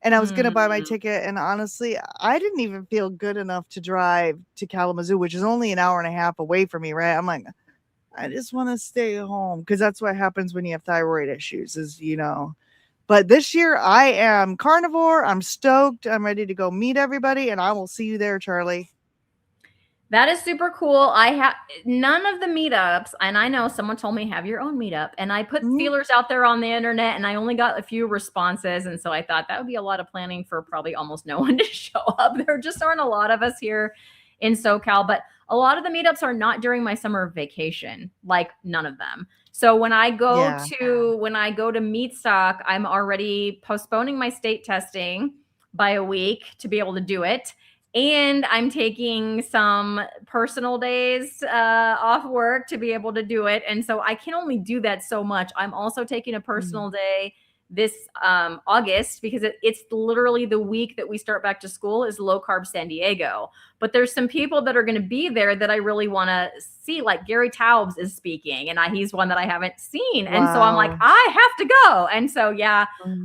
[SPEAKER 3] and I was going to buy my ticket. And honestly, I didn't even feel good enough to drive to Kalamazoo, which is only an hour and a half away from me, right? I'm like, I just want to stay home because that's what happens when you have thyroid issues is, But this year I am carnivore. I'm stoked. I'm ready to go meet everybody and I will see you there, Charlie.
[SPEAKER 2] That is super cool. I have none of the meetups. And I know someone told me have your own meetup and I put feelers out there on the internet and I only got a few responses. And so I thought that would be a lot of planning for probably almost no one to show up. There just aren't a lot of us here in SoCal, but a lot of the meetups are not during my summer vacation, like none of them. So when I go to Meat Stock, I'm already postponing my state testing by a week to be able to do it. And I'm taking some personal days off work to be able to do it. And so I can only do that so much. I'm also taking a personal day this August because it's literally the week that we start back to school is Low Carb San Diego. But there's some people that are going to be there that I really want to see, like Gary Taubes is speaking and he's one that I haven't seen. And so I'm like, I have to go. And so,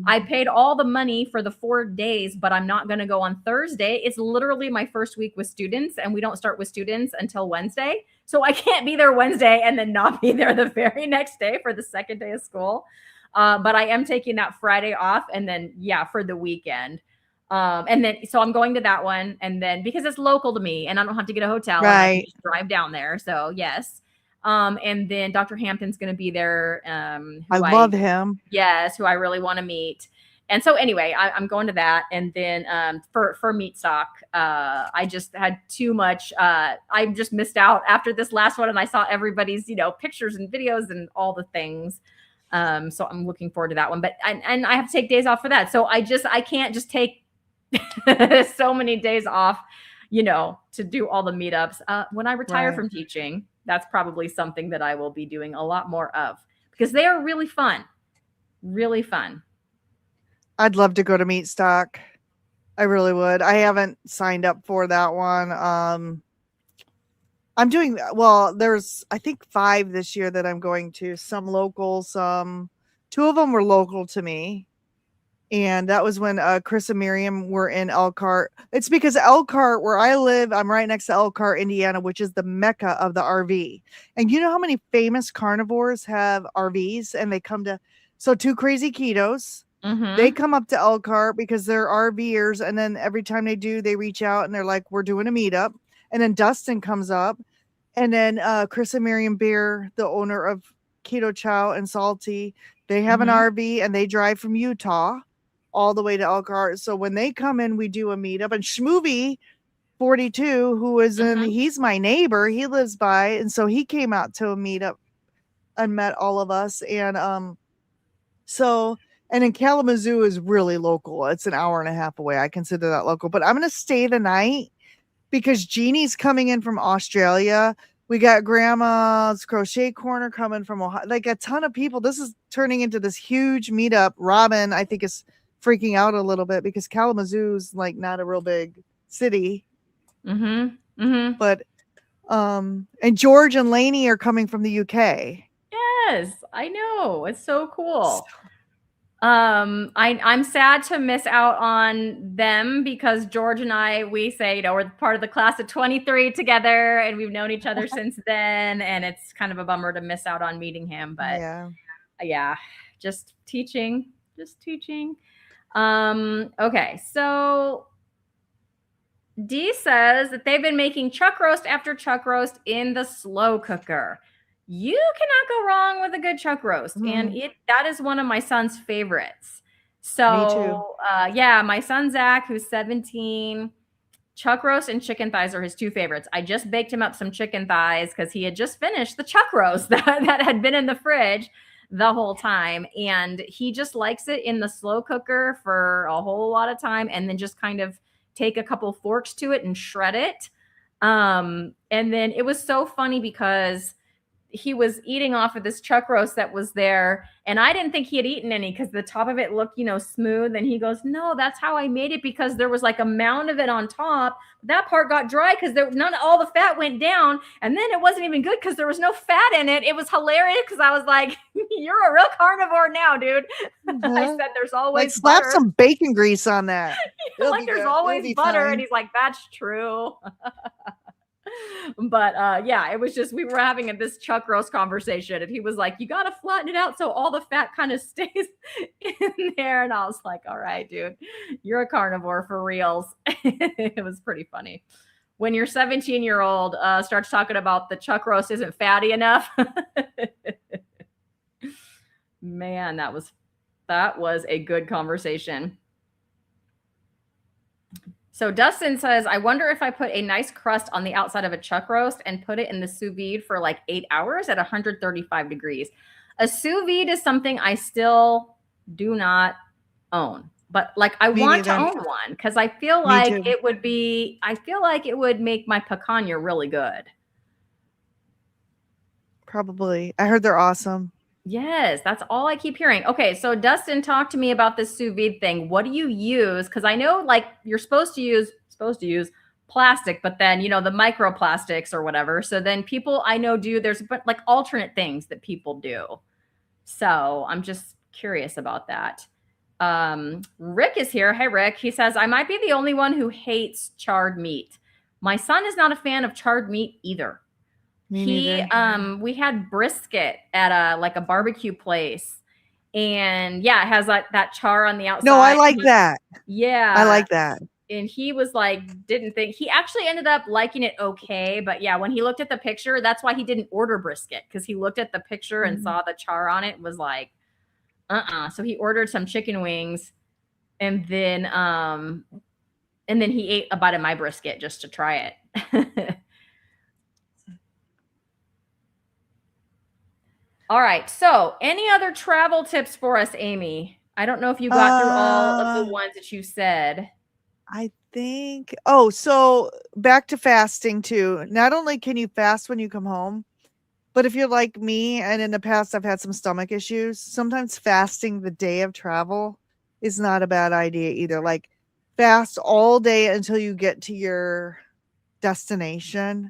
[SPEAKER 2] I paid all the money for the 4 days, but I'm not going to go on Thursday. It's literally my first week with students and we don't start with students until Wednesday. So I can't be there Wednesday and then not be there the very next day for the second day of school. But I am taking that Friday off and then, for the weekend. And then, so I'm going to that one and then because it's local to me and I don't have to get a hotel, right? I can just drive down there. So yes. And then Dr. Hampton's going to be there.
[SPEAKER 3] I love him.
[SPEAKER 2] Yes. Who I really want to meet. And so anyway, I'm going to that. And then, for Meat Stock, I just had too much, I just missed out after this last one. And I saw everybody's, pictures and videos and all the things. So I'm looking forward to that one, but and I have to take days off for that. So I can't just take so many days off, to do all the meetups. When I retire from teaching, that's probably something that I will be doing a lot more of because they are really fun, really fun.
[SPEAKER 3] I'd love to go to Meat Stock. I really would. I haven't signed up for that one. I'm doing there's I think 5 this year that I'm going to, some local, some 2 of them were local to me. And that was when Chris and Miriam were in Elkhart. It's because Elkhart, where I live, I'm right next to Elkhart, Indiana, which is the mecca of the RV. And you know how many famous carnivores have RVs and they come to, so 2 Crazy Ketos, they come up to Elkhart because they're RVers. And then every time they do, they reach out and they're like, we're doing a meetup. And then Dustin comes up and then Chris and Miriam Beer, the owner of Keto Chow and Salty, they have an RV and they drive from Utah all the way to Elkhart. So when they come in, we do a meetup. And Schmoovy 42 who is
[SPEAKER 2] Mm-hmm.
[SPEAKER 3] he's my neighbor. He lives by, and so he came out to a meetup and met all of us. And and in Kalamazoo is really local. It's an hour and a half away. I consider that local, but I'm going to stay the night because Jeannie's coming in from Australia. We got Grandma's Crochet Corner coming from Ohio. Like a ton of people. This is turning into this huge meetup. Robin, I think, is freaking out a little bit because Kalamazoo's like not a real big city.
[SPEAKER 2] Mm-hmm. Mm-hmm.
[SPEAKER 3] But and George and Lainey are coming from the UK.
[SPEAKER 2] Yes, I know. It's so cool. I'm sad to miss out on them because George and I, we say, you know, we're part of the class of 23 together and we've known each other since then. And it's kind of a bummer to miss out on meeting him, but yeah, just teaching. Okay. So Dee says that they've been making chuck roast after chuck roast in the slow cooker. You cannot go wrong with a good chuck roast. And that is one of my son's favorites. So,
[SPEAKER 3] me too.
[SPEAKER 2] Yeah, my son, Zach, who's 17, chuck roast and chicken thighs are his two favorites. I just baked him up some chicken thighs because he had just finished the chuck roast that had been in the fridge the whole time. And he just likes it in the slow cooker for a whole lot of time and then just kind of take a couple forks to it and shred it. And then it was so funny because he was eating off of this chuck roast that was there. And I didn't think he had eaten any because the top of it looked, you know, smooth. And he goes, no, that's how I made it because there was like a mound of it on top. That part got dry because all the fat went down. And then it wasn't even good because there was no fat in it. It was hilarious because I was like, you're a real carnivore now, dude. I said, there's always
[SPEAKER 3] like slap
[SPEAKER 2] butter.
[SPEAKER 3] some bacon grease on that.
[SPEAKER 2] Like there's always butter. And he's like, that's true. But yeah, it was just, we were having this chuck roast conversation and he was like, you got to flatten it out so all the fat kind of stays in there. And I was like, all right, dude, you're a carnivore for reals. It was pretty funny. When your 17-year-old starts talking about the chuck roast isn't fatty enough. Man, that was a good conversation. So Dustin says, I wonder if I put a nice crust on the outside of a chuck roast and put it in the sous vide for like 8 hours at 135 degrees. A sous vide is something I still do not own, but like I want to own one because I feel like it would make my picanha really good. Probably.
[SPEAKER 3] I heard they're awesome.
[SPEAKER 2] Yes, that's all I keep hearing. Okay, so Dustin, talk to me about this sous vide thing. What do you use? Because I know like you're supposed to use plastic, but then, you know, the microplastics or whatever. So then people I know there's like alternate things that people do. So I'm just curious about that. Rick is here. Hey, Rick. He says, I might be the only one who hates charred meat. My son is not a fan of charred meat either. We had brisket at a barbecue place, and yeah, it has like that char on the outside.
[SPEAKER 3] No, I like that.
[SPEAKER 2] Yeah,
[SPEAKER 3] I like that.
[SPEAKER 2] And he was like, he actually ended up liking it okay, but yeah, when he looked at the picture, that's why he didn't order brisket because he looked at the picture and saw the char on it and was like, So he ordered some chicken wings, and then he ate a bite of my brisket just to try it. All right. So any other travel tips for us, Amy? I don't know if you got through all of the ones that you said.
[SPEAKER 3] I think. So back to fasting too. Not only can you fast when you come home, but if you're like me, and in the past I've had some stomach issues, sometimes fasting the day of travel is not a bad idea either. Like fast all day until you get to your destination,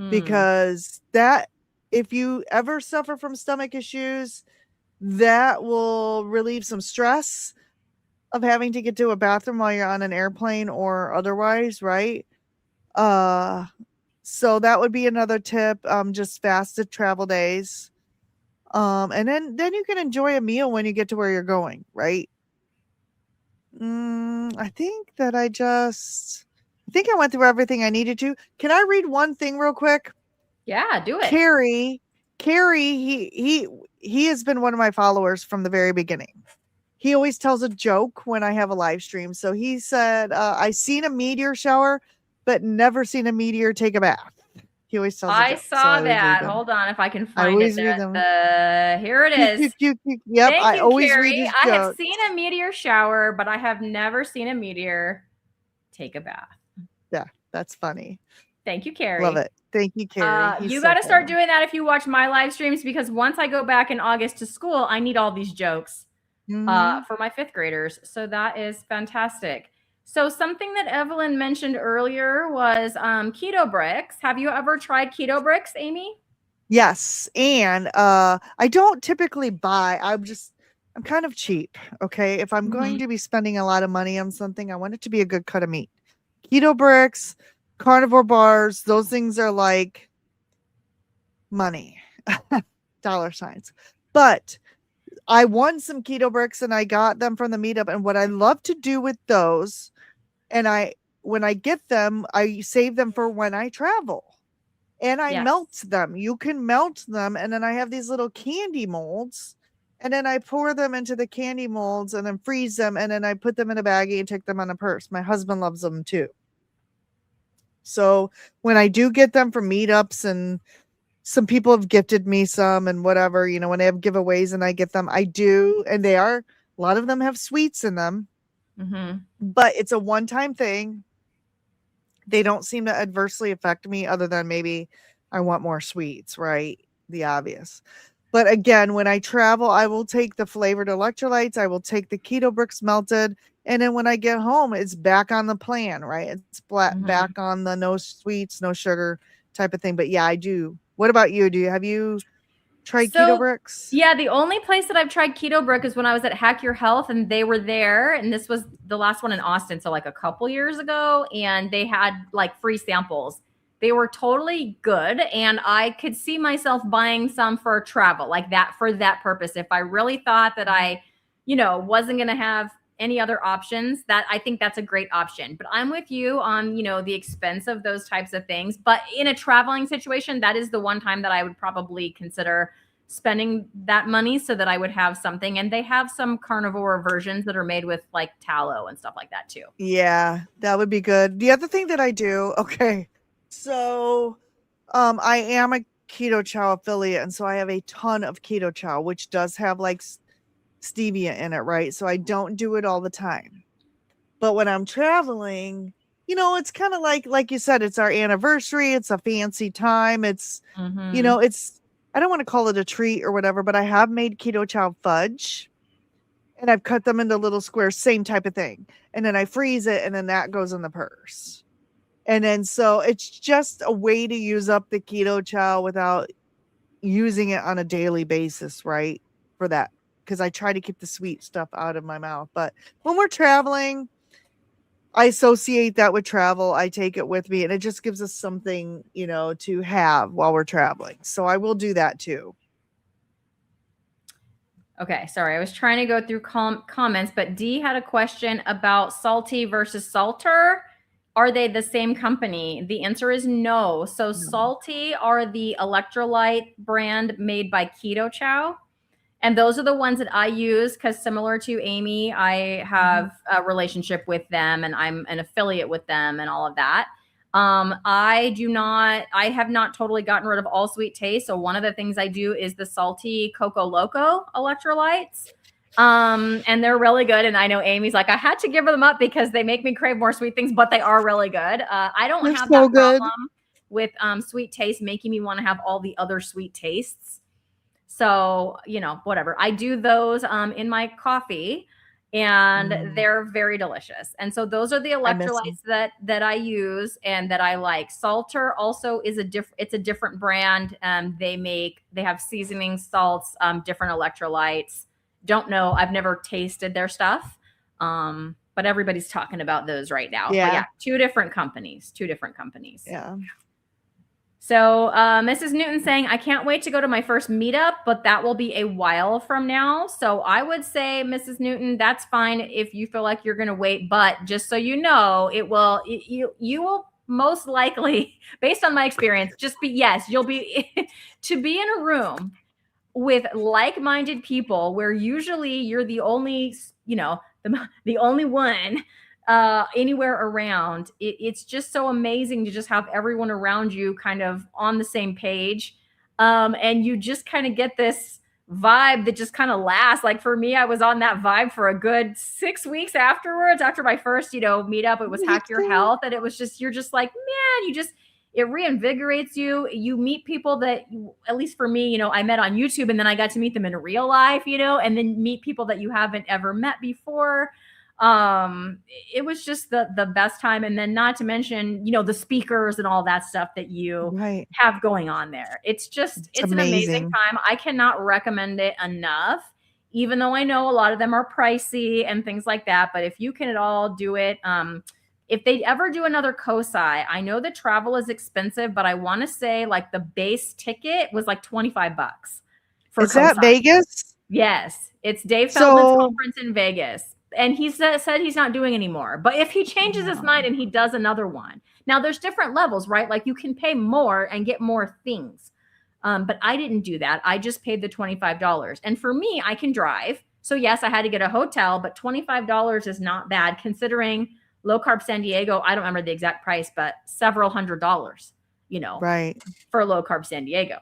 [SPEAKER 3] because if you ever suffer from stomach issues, that will relieve some stress of having to get to a bathroom while you're on an airplane or otherwise, right? So that would be another tip. Just fasted travel days. And then you can enjoy a meal when you get to where you're going, right? I think I went through everything I needed to. Can I read one thing real quick?
[SPEAKER 2] Yeah, do it.
[SPEAKER 3] Carrie, he has been one of my followers from the very beginning. He always tells a joke when I have a live stream. So he said, I seen a meteor shower, but never seen a meteor take a bath. He always tells a
[SPEAKER 2] I
[SPEAKER 3] joke, so
[SPEAKER 2] saw
[SPEAKER 3] I always read
[SPEAKER 2] that.
[SPEAKER 3] them.
[SPEAKER 2] Hold on, if I can
[SPEAKER 3] I
[SPEAKER 2] find it
[SPEAKER 3] always
[SPEAKER 2] there.
[SPEAKER 3] read them.
[SPEAKER 2] Here it
[SPEAKER 3] Cute,
[SPEAKER 2] is.
[SPEAKER 3] cute, cute. Yep,
[SPEAKER 2] Thank
[SPEAKER 3] I
[SPEAKER 2] you,
[SPEAKER 3] always read
[SPEAKER 2] Carrie.
[SPEAKER 3] his
[SPEAKER 2] I have
[SPEAKER 3] jokes.
[SPEAKER 2] seen a meteor shower, but I have never seen a meteor take a bath.
[SPEAKER 3] Yeah, that's funny.
[SPEAKER 2] Thank you, Carrie.
[SPEAKER 3] Love it. Thank you, Carrie. He's
[SPEAKER 2] You
[SPEAKER 3] so
[SPEAKER 2] got to start
[SPEAKER 3] funny.
[SPEAKER 2] doing that if you watch my live streams, because once I go back in August to school, I need all these jokes for my 5th graders. So that is fantastic. So something that Evelyn mentioned earlier was keto bricks. Have you ever tried keto bricks, Amy?
[SPEAKER 3] Yes, and I don't typically buy. I'm kind of cheap. Okay, if I'm going to be spending a lot of money on something, I want it to be a good cut of meat. Keto bricks, carnivore bars, those things are like money, dollar signs. But I won some keto bricks and I got them from the meetup. And what I love to do with those, and when I get them, I save them for when I travel. And I melt them. You can melt them. And then I have these little candy molds. And then I pour them into the candy molds and then freeze them. And then I put them in a baggie and take them on a purse. My husband loves them too. So when I do get them from meetups, and some people have gifted me some and whatever, when they have giveaways and I get them, I do. And a lot of them have sweets in them, but it's a one-time thing. They don't seem to adversely affect me, other than maybe I want more sweets, right? The obvious. But again, when I travel, I will take the flavored electrolytes. I will take the keto bricks melted. And then when I get home, it's back on the plan, right? It's back on the no sweets, no sugar type of thing. But yeah, I do. What about you? Have you tried keto bricks?
[SPEAKER 2] Yeah, the only place that I've tried keto brick is when I was at Hack Your Health, and they were there, and this was the last one in Austin, so like a couple years ago, and they had like free samples. They were totally good, and I could see myself buying some for travel, like that, for that purpose. If I really thought that I, wasn't going to have any other options, that I think that's a great option. But I'm with you on, the expense of those types of things. But in a traveling situation, that is the one time that I would probably consider spending that money, so that I would have something. And they have some carnivore versions that are made with like tallow and stuff like that too.
[SPEAKER 3] Yeah, that would be good. The other thing that I do, okay, so I am a Keto Chow affiliate, and so I have a ton of Keto Chow, which does have like stevia in it, right? So I don't do it all the time. But when I'm traveling, it's kind of like you said, it's our anniversary, it's a fancy time, it's it's, I don't want to call it a treat or whatever, but I have made Keto Chow fudge, and I've cut them into little squares, same type of thing. And then I freeze it, and then that goes in the purse. And then so it's just a way to use up the Keto Chow without using it on a daily basis, right? For that, because I try to keep the sweet stuff out of my mouth. But when we're traveling, I associate that with travel. I take it with me, and it just gives us something, to have while we're traveling. So I will do that too.
[SPEAKER 2] Okay, sorry. I was trying to go through comments, but Dee had a question about Salty versus Salter. Are they the same company? The answer is no. So Salty are the electrolyte brand made by Keto Chow. And those are the ones that I use, because similar to Amy, I have a relationship with them, and I'm an affiliate with them and all of that. I have not totally gotten rid of all sweet taste. So one of the things I do is the Salty Coco Loco electrolytes. And they're really good. And I know Amy's like, I had to give them up because they make me crave more sweet things, but they are really good. I don't have that problem with sweet taste making me want to have all the other sweet tastes. So, whatever. I do those in my coffee, and they're very delicious. And so those are the electrolytes that I use and that I like. Salter also is it's a different brand. They have seasoning salts, different electrolytes. Don't know. I've never tasted their stuff. But everybody's talking about those right now.
[SPEAKER 3] Yeah.
[SPEAKER 2] But yeah, two different companies.
[SPEAKER 3] Yeah.
[SPEAKER 2] So Mrs. Newton saying, I can't wait to go to my first meetup, but that will be a while from now. So I would say, Mrs. Newton, that's fine if you feel like you're going to wait. But just so you know, you will most likely, based on my experience, you'll be to be in a room with like-minded people where usually you're the only, the only one anywhere around. It's just so amazing to just have everyone around you kind of on the same page. And you just kind of get this vibe that just kind of lasts. Like for me, I was on that vibe for a good 6 weeks afterwards. After my first, meetup, it was Hack Your Health. And it was just, you're just like, man, it reinvigorates you. You meet people that, at least for me, I met on YouTube, and then I got to meet them in real life, and then meet people that you haven't ever met before. It was just the best time. And then not to mention, the speakers and all that stuff that you have going on there. It's an amazing time. I cannot recommend it enough, even though I know a lot of them are pricey and things like that. But if you can at all do it, if they ever do another COSI, I know the travel is expensive, but I want to say like the base ticket was like $25 for
[SPEAKER 3] Is that Vegas?
[SPEAKER 2] Yes. It's Dave Feldman's conference in Vegas. And he said he's not doing anymore. But if he changes his mind and he does another one, now there's different levels, right? Like you can pay more and get more things. But I didn't do that. I just paid the $25. And for me, I can drive. So yes, I had to get a hotel, but $25 is not bad considering low carb San Diego. I don't remember the exact price, but several $100s, for low carb San Diego.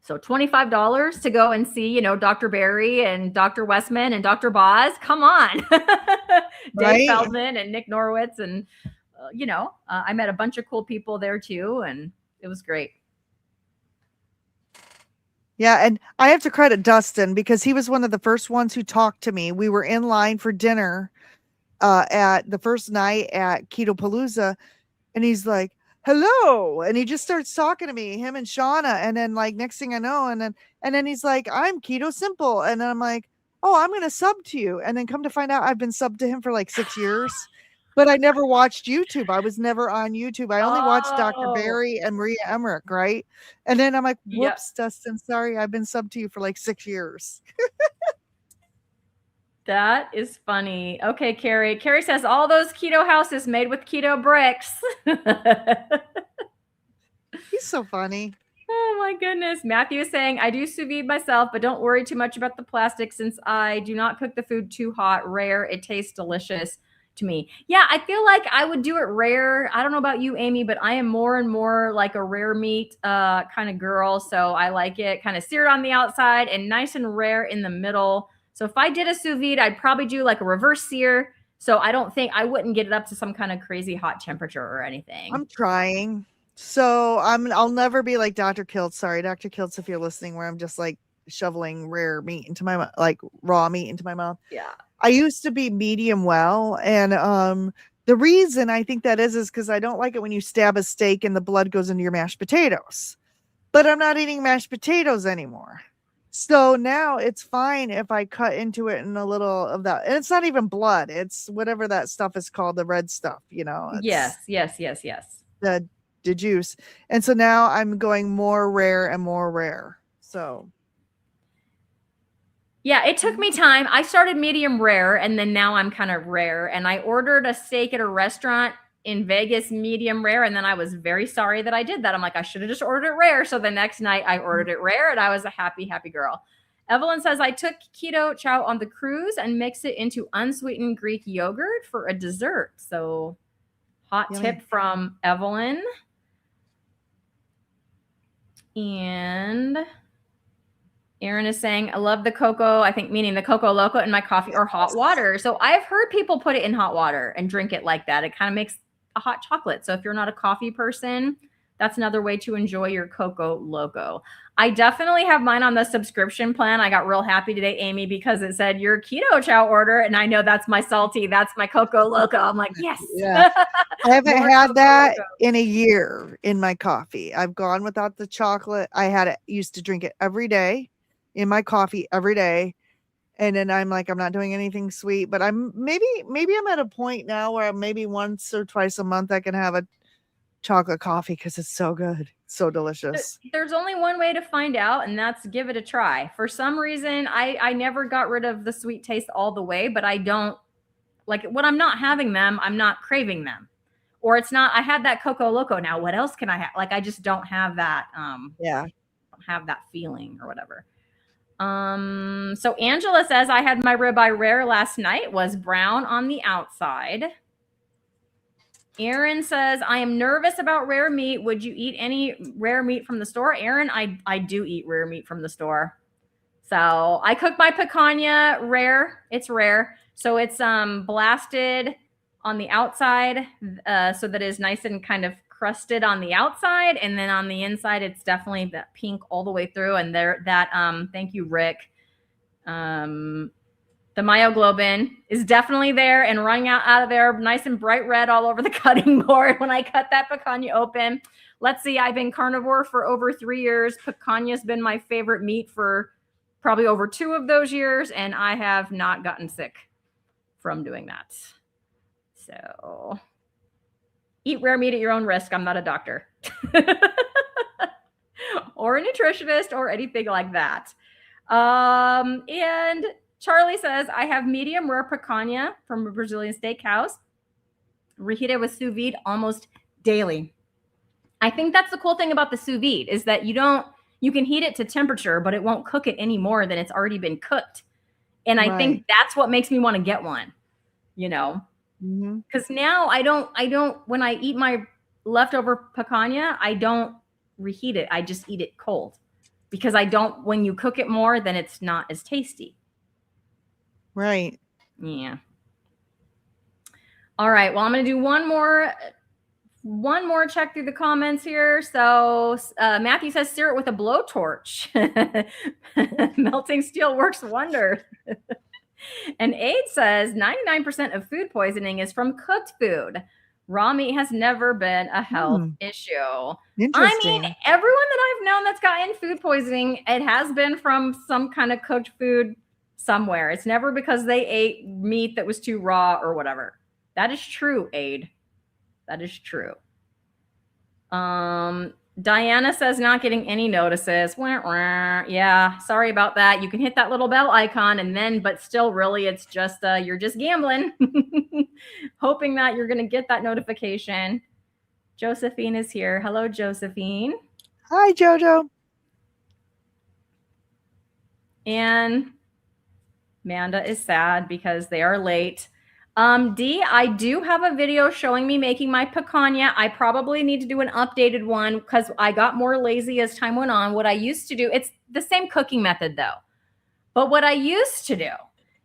[SPEAKER 2] So $25 to go and see, Dr. Barry and Dr. Westman and Dr. Boz. Come on. Dave Feldman and Nick Norwitz. And, I met a bunch of cool people there too. And it was great.
[SPEAKER 3] Yeah. And I have to credit Dustin because he was one of the first ones who talked to me. We were in line for dinner at the first night at Keto Palooza. And he's like, hello. And he just starts talking to me, him and Shauna. And then like, next thing I know, and then he's like, I'm Keto Simple. And then I'm like, oh, I'm going to sub to you. And then come to find out I've been subbed to him for like 6 years, but I never watched YouTube. I was never on YouTube. I only watched Dr. Barry and Maria Emmerich. Right. And then I'm like, whoops, Dustin, sorry. I've been subbed to you for like 6 years.
[SPEAKER 2] That is funny. Okay, Carrie. Carrie says all those keto houses made with keto bricks.
[SPEAKER 3] He's so funny.
[SPEAKER 2] Oh my goodness. Matthew is saying, I do sous vide myself, but don't worry too much about the plastic since I do not cook the food too hot. Rare. It tastes delicious to me. Yeah, I feel like I would do it rare. I don't know about you, Amy, but I am more and more like a rare meat kind of girl. So I like it kind of seared on the outside and nice and rare in the middle. So if I did a sous vide, I'd probably do like a reverse sear. So I wouldn't get it up to some kind of crazy hot temperature or anything.
[SPEAKER 3] I'm trying. So I'll never be like Dr. Kiltz. Sorry, Dr. Kiltz, if you're listening, where I'm just like shoveling rare meat into my like raw meat into my mouth.
[SPEAKER 2] Yeah.
[SPEAKER 3] I used to be medium well. And the reason I think that is because I don't like it when you stab a steak and the blood goes into your mashed potatoes. But I'm not eating mashed potatoes anymore. So now it's fine if I cut into it in a little of that. And it's not even blood. It's whatever that stuff is called, the red stuff,
[SPEAKER 2] Yes.
[SPEAKER 3] The juice. And so now I'm going more rare and more rare. So.
[SPEAKER 2] Yeah, it took me time. I started medium rare and then now I'm kind of rare. And I ordered a steak at a restaurant in Vegas, medium rare. And then I was very sorry that I did that. I'm like, I should have just ordered it rare. So the next night I ordered it rare and I was a happy, happy girl. Evelyn says, I took keto chow on the cruise and mixed it into unsweetened Greek yogurt for a dessert. So hot tip from Evelyn. And Aaron is saying, I love the cocoa, I think meaning the Coco Loco in my coffee or hot water. So I've heard people put it in hot water and drink it like that. It kind of makes a hot chocolate. So if you're not a coffee person, that's another way to enjoy your Coco Loco. I definitely have mine on the subscription plan. I got real happy today, Amy, because it said your keto chow order. And I know that's my salty. That's my Coco Loco. I'm like, yes.
[SPEAKER 3] Yeah. I haven't had that in a year in my coffee. I've gone without the chocolate. Used to drink it every day in my coffee every day. And then I'm like, I'm not doing anything sweet, but maybe I'm at a point now where maybe once or twice a month I can have a chocolate coffee because it's so good. So delicious.
[SPEAKER 2] There's only one way to find out, and that's give it a try. For some reason, I never got rid of the sweet taste all the way, but I don't like when I'm not having them, I'm not craving them. Or it's not, I had that Coco Loco now. What else can I have? Like, I just don't have that. Don't have that feeling or whatever. So Angela says, I had my ribeye rare last night, was brown on the outside. Aaron says, I am nervous about rare meat. Would you eat any rare meat from the store? Aaron, I do eat rare meat from the store. So I cook my picanha rare. It's rare. So it's blasted on the outside so that it's nice and kind of crusted on the outside. And then on the inside, it's definitely that pink all the way through. And thank you, Rick. The myoglobin is definitely there and running out of there, nice and bright red all over the cutting board when I cut that picanha open. Let's see, I've been carnivore for over 3 years. Picanha's been my favorite meat for probably over 2 of those years, and I have not gotten sick from doing that. So eat rare meat at your own risk. I'm not a doctor or a nutritionist or anything like that. And Charlie says, I have medium rare picanha from a Brazilian steakhouse, reheated with sous vide almost daily. I think that's the cool thing about the sous vide is that you can heat it to temperature, but it won't cook it any more than it's already been cooked. And I think that's what makes me want to get one, because now I don't, when I eat my leftover picanha, I don't reheat it. I just eat it cold because when you cook it more, then it's not as tasty.
[SPEAKER 3] Right.
[SPEAKER 2] Yeah. All right. Well, I'm going to do one more check through the comments here. So Matthew says, sear it with a blowtorch. Melting steel works wonders. And Aid says 99% of food poisoning is from cooked food. Raw meat has never been a health issue.
[SPEAKER 3] Interesting.
[SPEAKER 2] I mean, everyone that I've known that's gotten food poisoning, it has been from some kind of cooked food somewhere. It's never because they ate meat that was too raw or whatever. That is true, Aid. That is true. Diana says not getting any notices. Yeah, sorry about that. You can hit that little bell icon but still really it's just you're just gambling. Hoping that you're going to get that notification. Josephine is here. Hello, Josephine.
[SPEAKER 3] Hi, Jojo.
[SPEAKER 2] And Amanda is sad because they are late. Dee, I do have a video showing me making my picanha. I probably need to do an updated one because I got more lazy as time went on. What I used to do, it's the same cooking method though. But what I used to do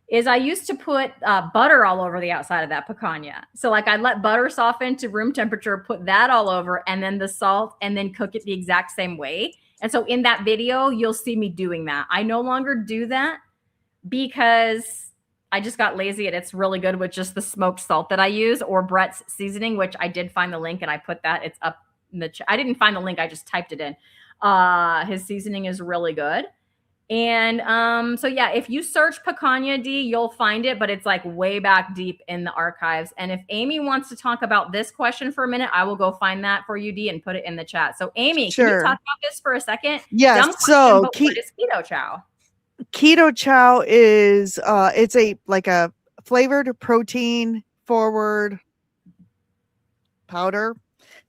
[SPEAKER 2] is I used to put butter all over the outside of that picanha. So like I'd let butter soften to room temperature, put that all over, and then the salt, and then cook it the exact same way. And so in that video, you'll see me doing that. I no longer do that because I just got lazy and it's really good with just the smoked salt that I use or Brett's seasoning, which I did find the link and I put that. It's up in the I didn't find the link. I just typed it in. His seasoning is really good. And so yeah, if you search picanha D, you'll find it, but it's like way back deep in the archives. And if Amy wants to talk about this question for a minute, I will go find that for you, D, and put it in the chat. So Amy, can you talk about this for a second?
[SPEAKER 3] Yes.
[SPEAKER 2] Question, what is keto chow?
[SPEAKER 3] Keto chow is it's a flavored protein forward powder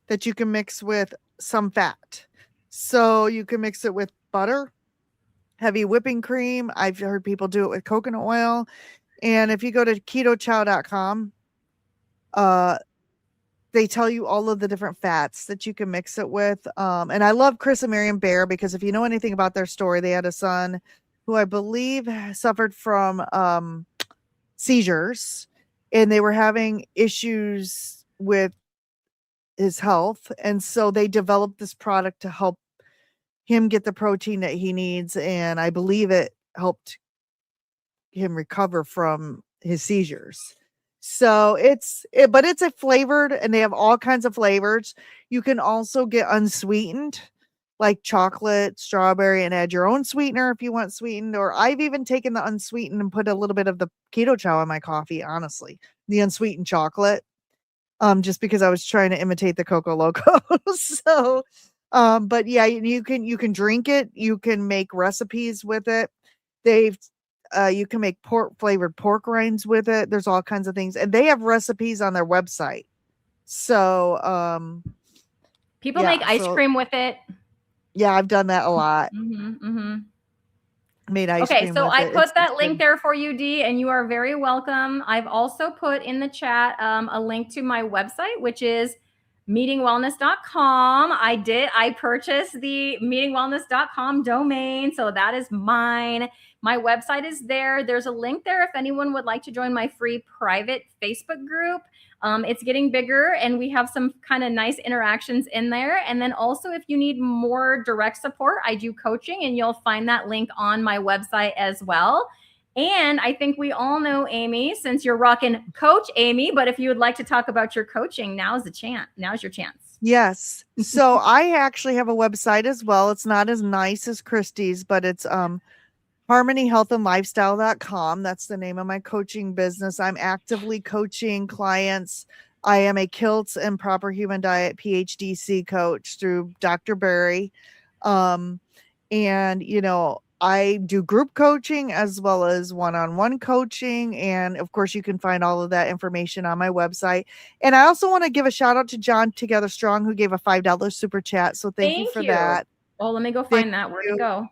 [SPEAKER 3] that you can mix with some fat. So you can mix it with butter, heavy whipping cream. I've heard people do it with coconut oil. And if you go to ketochow.com, they tell you all of the different fats that you can mix it with. And I love Chris and Miriam Bear because if you know anything about their story, they had a son who I believe suffered from seizures, and they were having issues with his health. And so they developed this product to help him get the protein that he needs. And I believe it helped him recover from his seizures. So but it's a flavored, and they have all kinds of flavors. You can also get unsweetened, like chocolate, strawberry, and add your own sweetener if you want sweetened. Or I've even taken the unsweetened and put a little bit of the keto chow in my coffee, honestly, the unsweetened chocolate, just because I was trying to imitate the Coco Loco. So, but yeah, you can drink it. You can make recipes with it. You can make flavored pork rinds with it. There's all kinds of things, and they have recipes on their website. So,
[SPEAKER 2] people make ice cream with it.
[SPEAKER 3] Yeah, I've done that a lot. Made ice
[SPEAKER 2] Okay,
[SPEAKER 3] cream
[SPEAKER 2] so
[SPEAKER 3] with
[SPEAKER 2] I
[SPEAKER 3] it.
[SPEAKER 2] put
[SPEAKER 3] It's
[SPEAKER 2] that link
[SPEAKER 3] good.
[SPEAKER 2] there for you, Dee, and you are very welcome. I've also put in the chat a link to my website, which is meetingwellness.com. I purchased the meetingwellness.com domain, so that is mine. My website is there. There's a link there if anyone would like to join my free private Facebook group. It's getting bigger and we have some kind of nice interactions in there. And then also if you need more direct support, I do coaching and you'll find that link on my website as well. And I think we all know Amy, since you're rocking Coach Amy, but if you would like to talk about your coaching, now's your chance.
[SPEAKER 3] Yes. So I actually have a website as well. It's not as nice as Cristie's, but it's harmonyhealthandlifestyle.com. That's the name of my coaching business. I'm actively coaching clients. I am a Kilts and Proper Human Diet PhDC coach through Dr. Berry. And, I do group coaching as well as one-on-one coaching. And of course, you can find all of that information on my website. And I also want to give a shout out to John Together Strong, who gave a $5 super chat. So thank you for that.
[SPEAKER 2] Oh, let me go find that. Where'd it go?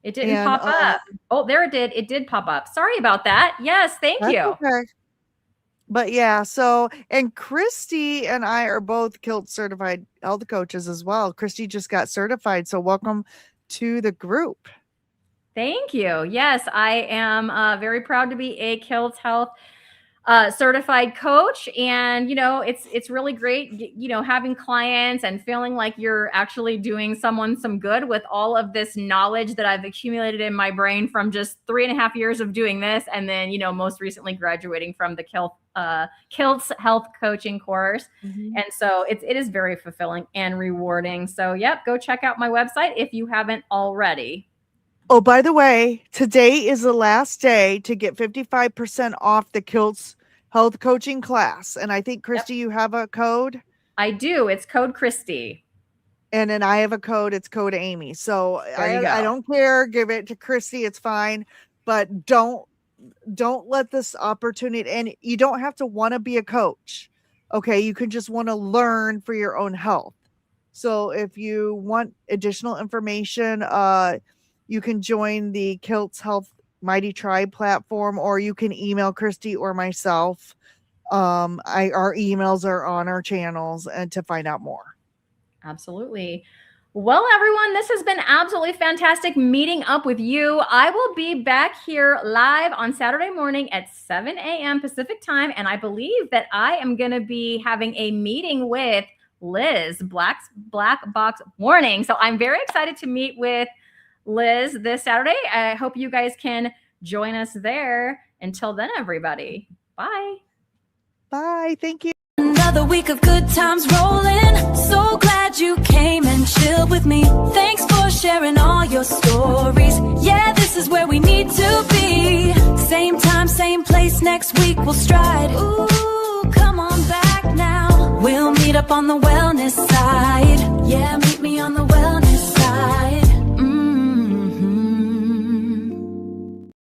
[SPEAKER 2] It didn't
[SPEAKER 3] And,
[SPEAKER 2] pop up. Oh, there it did. It did pop up. Sorry about that. Yes, thank you.
[SPEAKER 3] Okay. But yeah, and Cristie and I are both Kilt certified health coaches as well. Cristie just got certified. So welcome to the group.
[SPEAKER 2] Thank you. Yes, I am very proud to be a Kilt Health certified coach. And, it's really great, having clients and feeling like you're actually doing someone some good with all of this knowledge that I've accumulated in my brain from just 3.5 years of doing this. And then, most recently graduating from the Kilt's health coaching course. Mm-hmm. And so it is very fulfilling and rewarding. So, go check out my website if you haven't already.
[SPEAKER 3] Oh, by the way, today is the last day to get 55% off the Kilt's health coaching class. And I think, Cristie, you have a code?
[SPEAKER 2] I do. It's code Cristie.
[SPEAKER 3] And then I have a code. It's code Amy. So I don't care. Give it to Cristie. It's fine. But don't let this opportunity, and you don't have to want to be a coach. Okay. You can just want to learn for your own health. So if you want additional information, you can join the Kilt's Health Mighty Tribe platform, or you can email Cristie or myself. Our emails are on our channels and to find out more.
[SPEAKER 2] Absolutely. Well, everyone, this has been absolutely fantastic meeting up with you. I will be back here live on Saturday morning at 7 a.m. Pacific time. And I believe that I am going to be having a meeting with Liz, Black Box Warning. So I'm very excited to meet with Liz this Saturday. I hope you guys can join us there. Until then, everybody, bye.
[SPEAKER 3] Bye. Thank you.
[SPEAKER 1] Another week of good times rolling. So glad you came and chilled with me. Thanks for sharing all your stories. Yeah, this is where we need to be. Same time, same place, next week we'll stride. Ooh, come on back now. We'll meet up on the wellness side. Yeah,